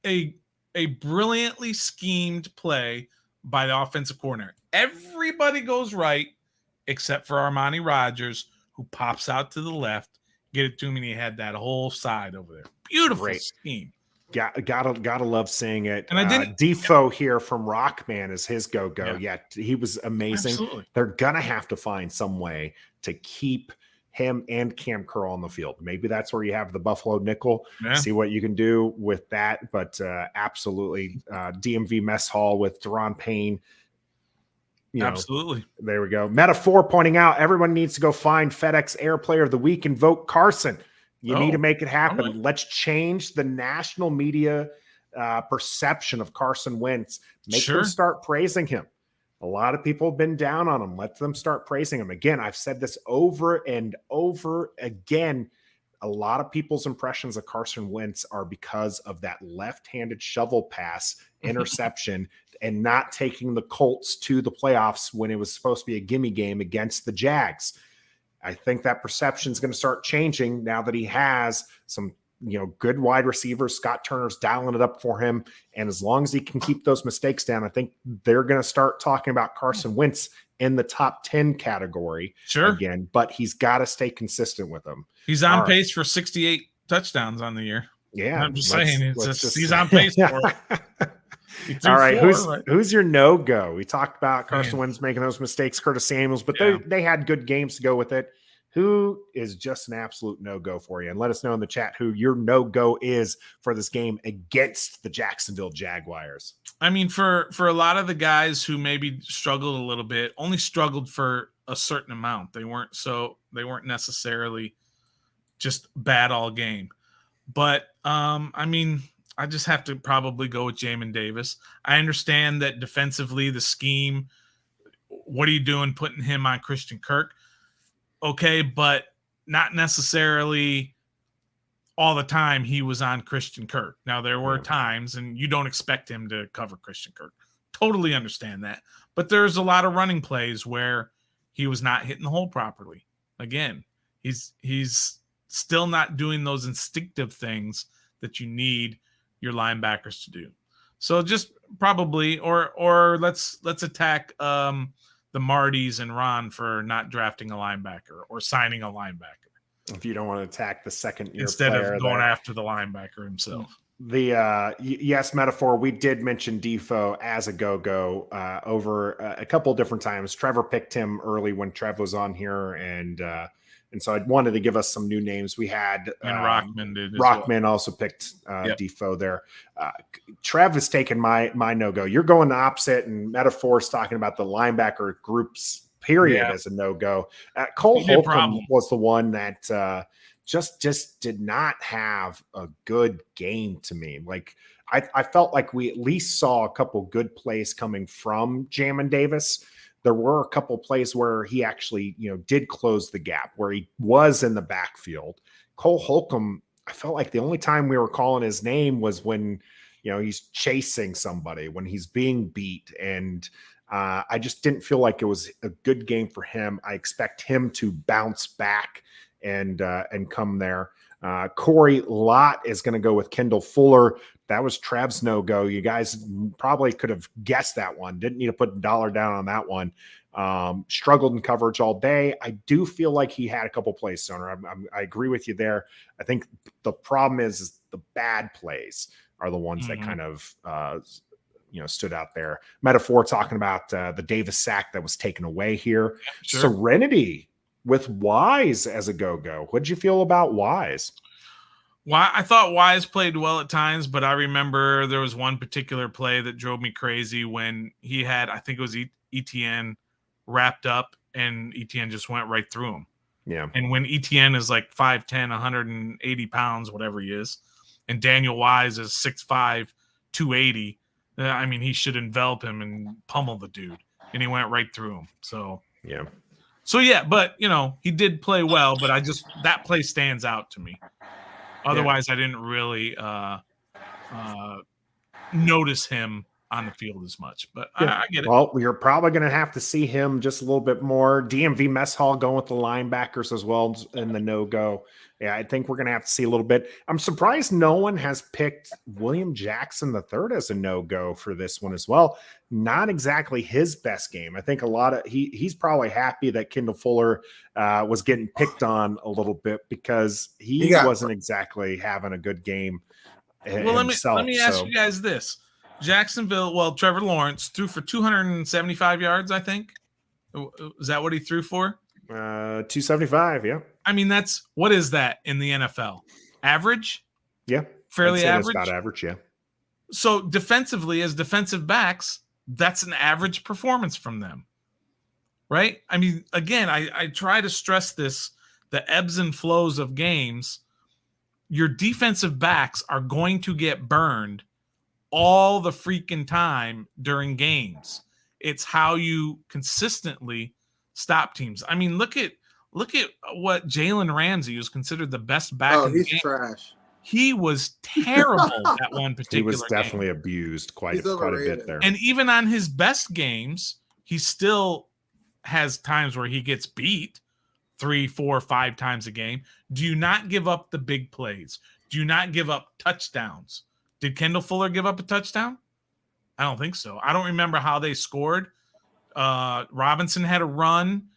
B: a brilliantly schemed play by the offensive coordinator. Everybody goes right except for Armani Rogers, who pops out to the left. Get it to me, and he had that whole side over there. Beautiful scheme.
A: Gotta love seeing it.
B: And I didn't.
A: Defo here from Rockman is his go-go. Yeah, he was amazing.
B: Absolutely.
A: They're gonna have to find some way to keep him and Cam Curl on the field. Maybe that's where you have the Buffalo nickel.
B: Yeah.
A: See what you can do with that. But absolutely, DMV mess hall with Deron Payne.
B: Absolutely.
A: There we go. Metaphor pointing out everyone needs to go find FedEx Air Player of the Week and vote Carson. You need to make it happen.
B: Right.
A: Let's change the national media perception of Carson Wentz. Make them start praising him. A lot of people have been down on him. Let them start praising him. Again, I've said this over and over again. A lot of people's impressions of Carson Wentz are because of that left-handed shovel pass interception and not taking the Colts to the playoffs when it was supposed to be a gimme game against the Jags. I think that perception is going to start changing now that he has some, good wide receivers. Scott Turner's dialing it up for him. And as long as he can keep those mistakes down, I think they're going to start talking about Carson Wentz in the top 10 category again, but he's got to stay consistent with them.
B: He's on pace for 68 touchdowns on the year.
A: Yeah.
B: I'm just saying, he's on pace for it.
A: All right, who's your no-go? We talked about Carson Wentz making those mistakes, Curtis Samuels, but they had good games to go with it. Who is just an absolute no-go for you? And let us know in the chat who your no-go is for this game against the Jacksonville Jaguars.
B: I mean, for a lot of the guys who maybe struggled a little bit, only struggled for a certain amount. They weren't necessarily just bad all game. But I mean, I just have to probably go with Jamin Davis. I understand that defensively, the scheme, what are you doing putting him on Christian Kirk? Okay, but not necessarily all the time he was on Christian Kirk. Now, there were times, and you don't expect him to cover Christian Kirk. Totally understand that. But there's a lot of running plays where he was not hitting the hole properly. Again, he's still not doing those instinctive things that you need your linebackers to do. So just Probably, or let's attack the Martys and Ron for not drafting a linebacker or signing a linebacker.
A: If you don't want to attack the second year
B: instead
A: player
B: of going
A: there.
B: after the linebacker himself.
A: The yes, metaphor. We did mention Defoe as a go-go over a couple different times. Trevor picked him early when Trev was on here, and so I wanted to give us some new names. We had
B: and Rockman did.
A: Rockman also picked Defoe there. Trev has taken my no-go. You're going the opposite, and metaphor's talking about the linebacker groups period as a no-go. Cole Holcomb was the one that just did not have a good game to me. Like I felt like we at least saw a couple good plays coming from Jamin Davis. There were a couple plays where he actually, did close the gap, where he was in the backfield. Cole Holcomb, I felt like the only time we were calling his name was when, he's chasing somebody, when he's being beat. And I just didn't feel like it was a good game for him. I expect him to bounce back and come there. Corey Lott is going to go with Kendall Fuller. That was Trev's no-go. You guys probably could have guessed that one. Didn't need to put $1 down on that one. Struggled in coverage all day. I do feel like he had a couple plays, Stoner. I agree with you there. I think the problem is the bad plays are the ones that kind of stood out there. Metaphor talking about the Davis sack that was taken away here. Sure. Serenity with Wise as a go-go. What did you feel about Wise?
B: Well, I thought Wise played well at times, but I remember there was one particular play that drove me crazy when he had, I think it was ETN wrapped up, and ETN just went right through him.
A: Yeah.
B: And when ETN is like 5'10", 180 pounds, whatever he is, and Daniel Wise is 6'5", 280, I mean, he should envelop him and pummel the dude, and he went right through him. So,
A: yeah.
B: But, he did play well, but that play stands out to me. Otherwise, I didn't really notice him on the field as much, but I get it.
A: Well, you're probably going to have to see him just a little bit more. DMV Mess Hall going with the linebackers as well in the no-go. Yeah, I think we're going to have to see a little bit. I'm surprised no one has picked William Jackson III as a no-go for this one as well. Not exactly his best game. I think he's probably happy that Kendall Fuller was getting picked on a little bit because he wasn't exactly having a good game himself.
B: Let me ask you guys this. Jacksonville, Trevor Lawrence threw for 275 yards, I think. Is that what he threw for?
A: 275, yeah.
B: I mean, what is that in the NFL? Average?
A: Yeah.
B: Fairly average?
A: About average, yeah.
B: So defensively, as defensive backs, that's an average performance from them, right? I mean, again, I try to stress this, the ebbs and flows of games. Your defensive backs are going to get burned all the freaking time during games. It's how you consistently stop teams. I mean, look at what Jalen Ramsey, who's considered the best back in the game.
D: He's trash.
B: He was terrible at one particular game.
A: He was definitely abused quite a bit there.
B: And even on his best games, he still has times where he gets beat 3, 4, 5 times a game. Do you not give up the big plays? Do you not give up touchdowns? Did Kendall Fuller give up a touchdown? I don't think so. I don't remember how they scored. Robinson had a run.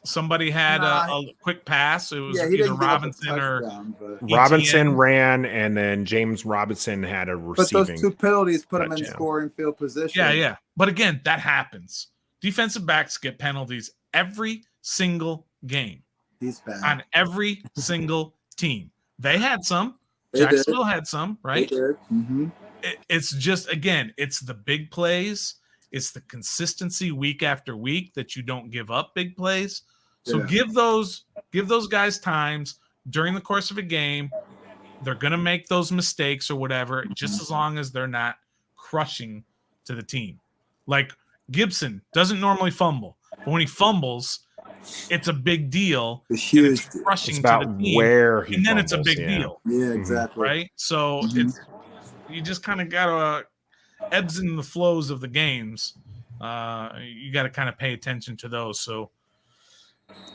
B: Somebody had a quick pass. It was either Robinson or
A: Robinson ran, and then James Robinson had a receiving.
D: But those 2 penalties put him in scoring field position.
B: Yeah. But again, that happens. Defensive backs get penalties every single game.
D: He's bad.
B: On every single team. They had some. Jacksonville had some, right?
D: They did. Mm-hmm.
B: It's just, again, it's the big plays. It's the consistency week after week that you don't give up big plays. So give those guys times during the course of a game. They're going to make those mistakes or whatever, just as long as they're not crushing to the team. Like Gibson doesn't normally fumble, but when he fumbles, it's a big deal.
D: It's huge.
B: It's crushing
A: it's about
B: to the team,
A: where he
B: and then
A: fumbles,
B: it's a big deal.
D: Yeah, exactly.
B: Right? So you just kind of got to ebbs and the flows of the games. You got to kind of pay attention to those. So,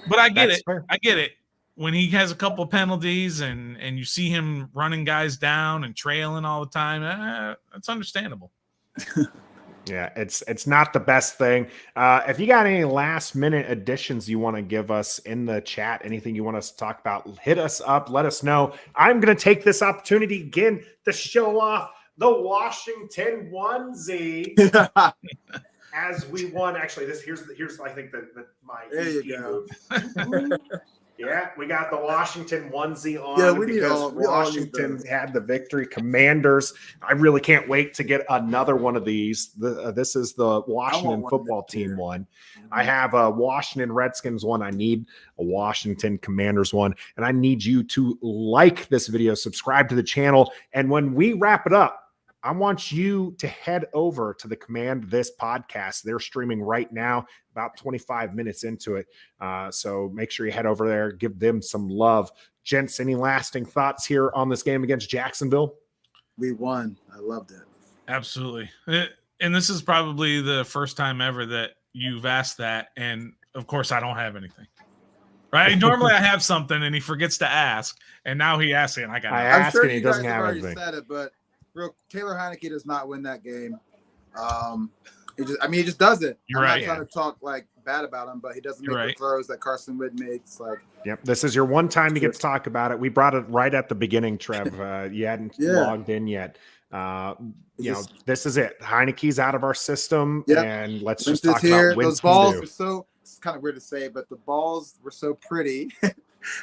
B: but I get it. Fair. I get it. when he has a couple penalties and you see him running guys down and trailing all the time, that's understandable.
A: Yeah, it's not the best thing. If you got any last minute additions you want to give us in the chat, anything you want us to talk about, hit us up, let us know. I'm going to take this opportunity again to show off the Washington onesie as we won. Actually, here's I think my
D: there you
A: go. Yeah, we got the Washington onesie on.
D: Yeah,
A: Washington had the victory. Commanders. I really can't wait to get another one of these. This is the Washington football team one. Mm-hmm. I have a Washington Redskins one. I need a Washington Commanders one. And I need you to like this video, subscribe to the channel. And when we wrap it up, I want you to head over to the Command This podcast. They're streaming right now, about 25 minutes into it. So make sure you head over there, give them some love. Gents, any lasting thoughts here on this game against Jacksonville?
D: We won. I loved it.
B: Absolutely. And this is probably the first time ever that you've asked that. And of course, I don't have anything. Right? Normally I have something and he forgets to ask. And now he asks it and I got it.
A: I ask and he doesn't have anything.
D: Said it, but Taylor Heineke does not win that game. He just doesn't.
B: You're
D: I'm
B: right.
D: not trying to talk like bad about him, but he doesn't make the throws that Carson Wentz makes. Like,
A: yep, this is your one time you get to talk about it. We brought it right at the beginning, Trev. You hadn't logged in yet. This is it. Heineke's out of our system, and let's just talk about
D: those balls were so. It's kind of weird to say, but the balls were so pretty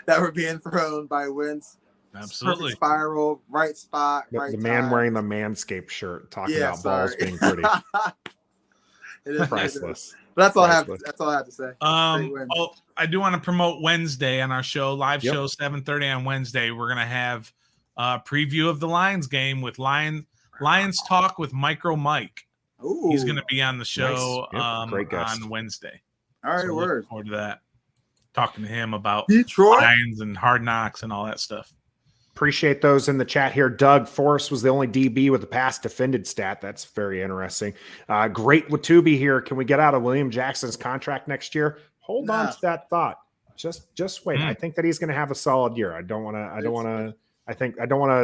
D: that were being thrown by Wentz.
B: Absolutely.
D: Perfect spiral, right spot, right
A: the
D: time.
A: Man wearing the Manscaped shirt talking about balls being pretty.
D: It is
A: priceless.
D: But that's all I have. That's all I have to say.
B: I do want to promote Wednesday on our show, live show 7:30 on Wednesday. We're gonna have a preview of the Lions game with Lions Talk with Micro Mike.
D: Ooh.
B: He's gonna be on the show
A: great guest.
B: on Wednesday.
D: All right,
B: looking forward to that. Talking to him about
D: Detroit
B: Lions and Hard Knocks and all that stuff.
A: Appreciate those in the chat here. Doug Forrest was the only DB with the pass defended stat. That's very interesting. Great Watubi here. Can we get out of William Jackson's contract next year? Hold on to that thought. Just wait. I think that he's going to have a solid year. I don't want to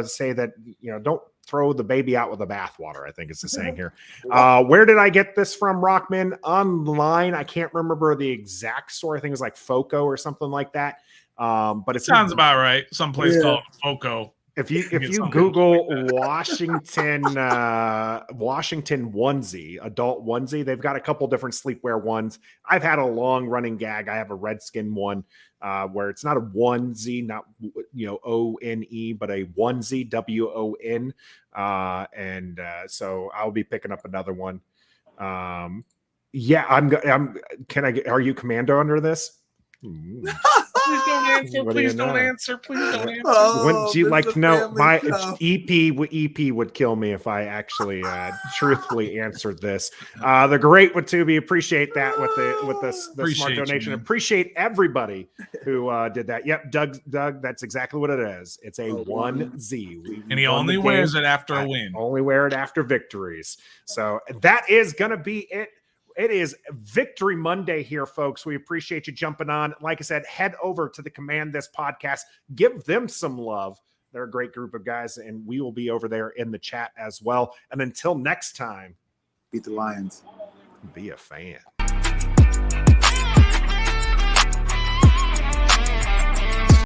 A: say that, don't throw the baby out with the bathwater, I think it's the saying here. Where did I get this from, Rockman? Online. I can't remember the exact story. I think it was like FOCO or something like that. But it
B: sounds about right. Someplace called FOCO.
A: If you Google Washington onesie, adult onesie, they've got a couple different sleepwear ones. I've had a long running gag. I have a Redskin one where it's not a onesie, not O-N-E, but a onesie, W-O-N. So I'll be picking up another one. Are you commando under this?
B: Please don't answer. Please don't answer. Please don't answer.
A: Wouldn't you like to know? My EP would kill me if I actually truthfully answered this. The great Watubi, appreciate that with the smart donation. Appreciate everybody who did that. Yep, Doug, that's exactly what it is. It's a onesie,
B: and he only wears it after a win.
A: Only wear it after victories. So that is gonna be it. It is Victory Monday here, folks. We appreciate you jumping on. Like I said, head over to the Command This podcast. Give them some love. They're a great group of guys, and we will be over there in the chat as well. And until next time,
D: beat the Lions.
A: Be a fan.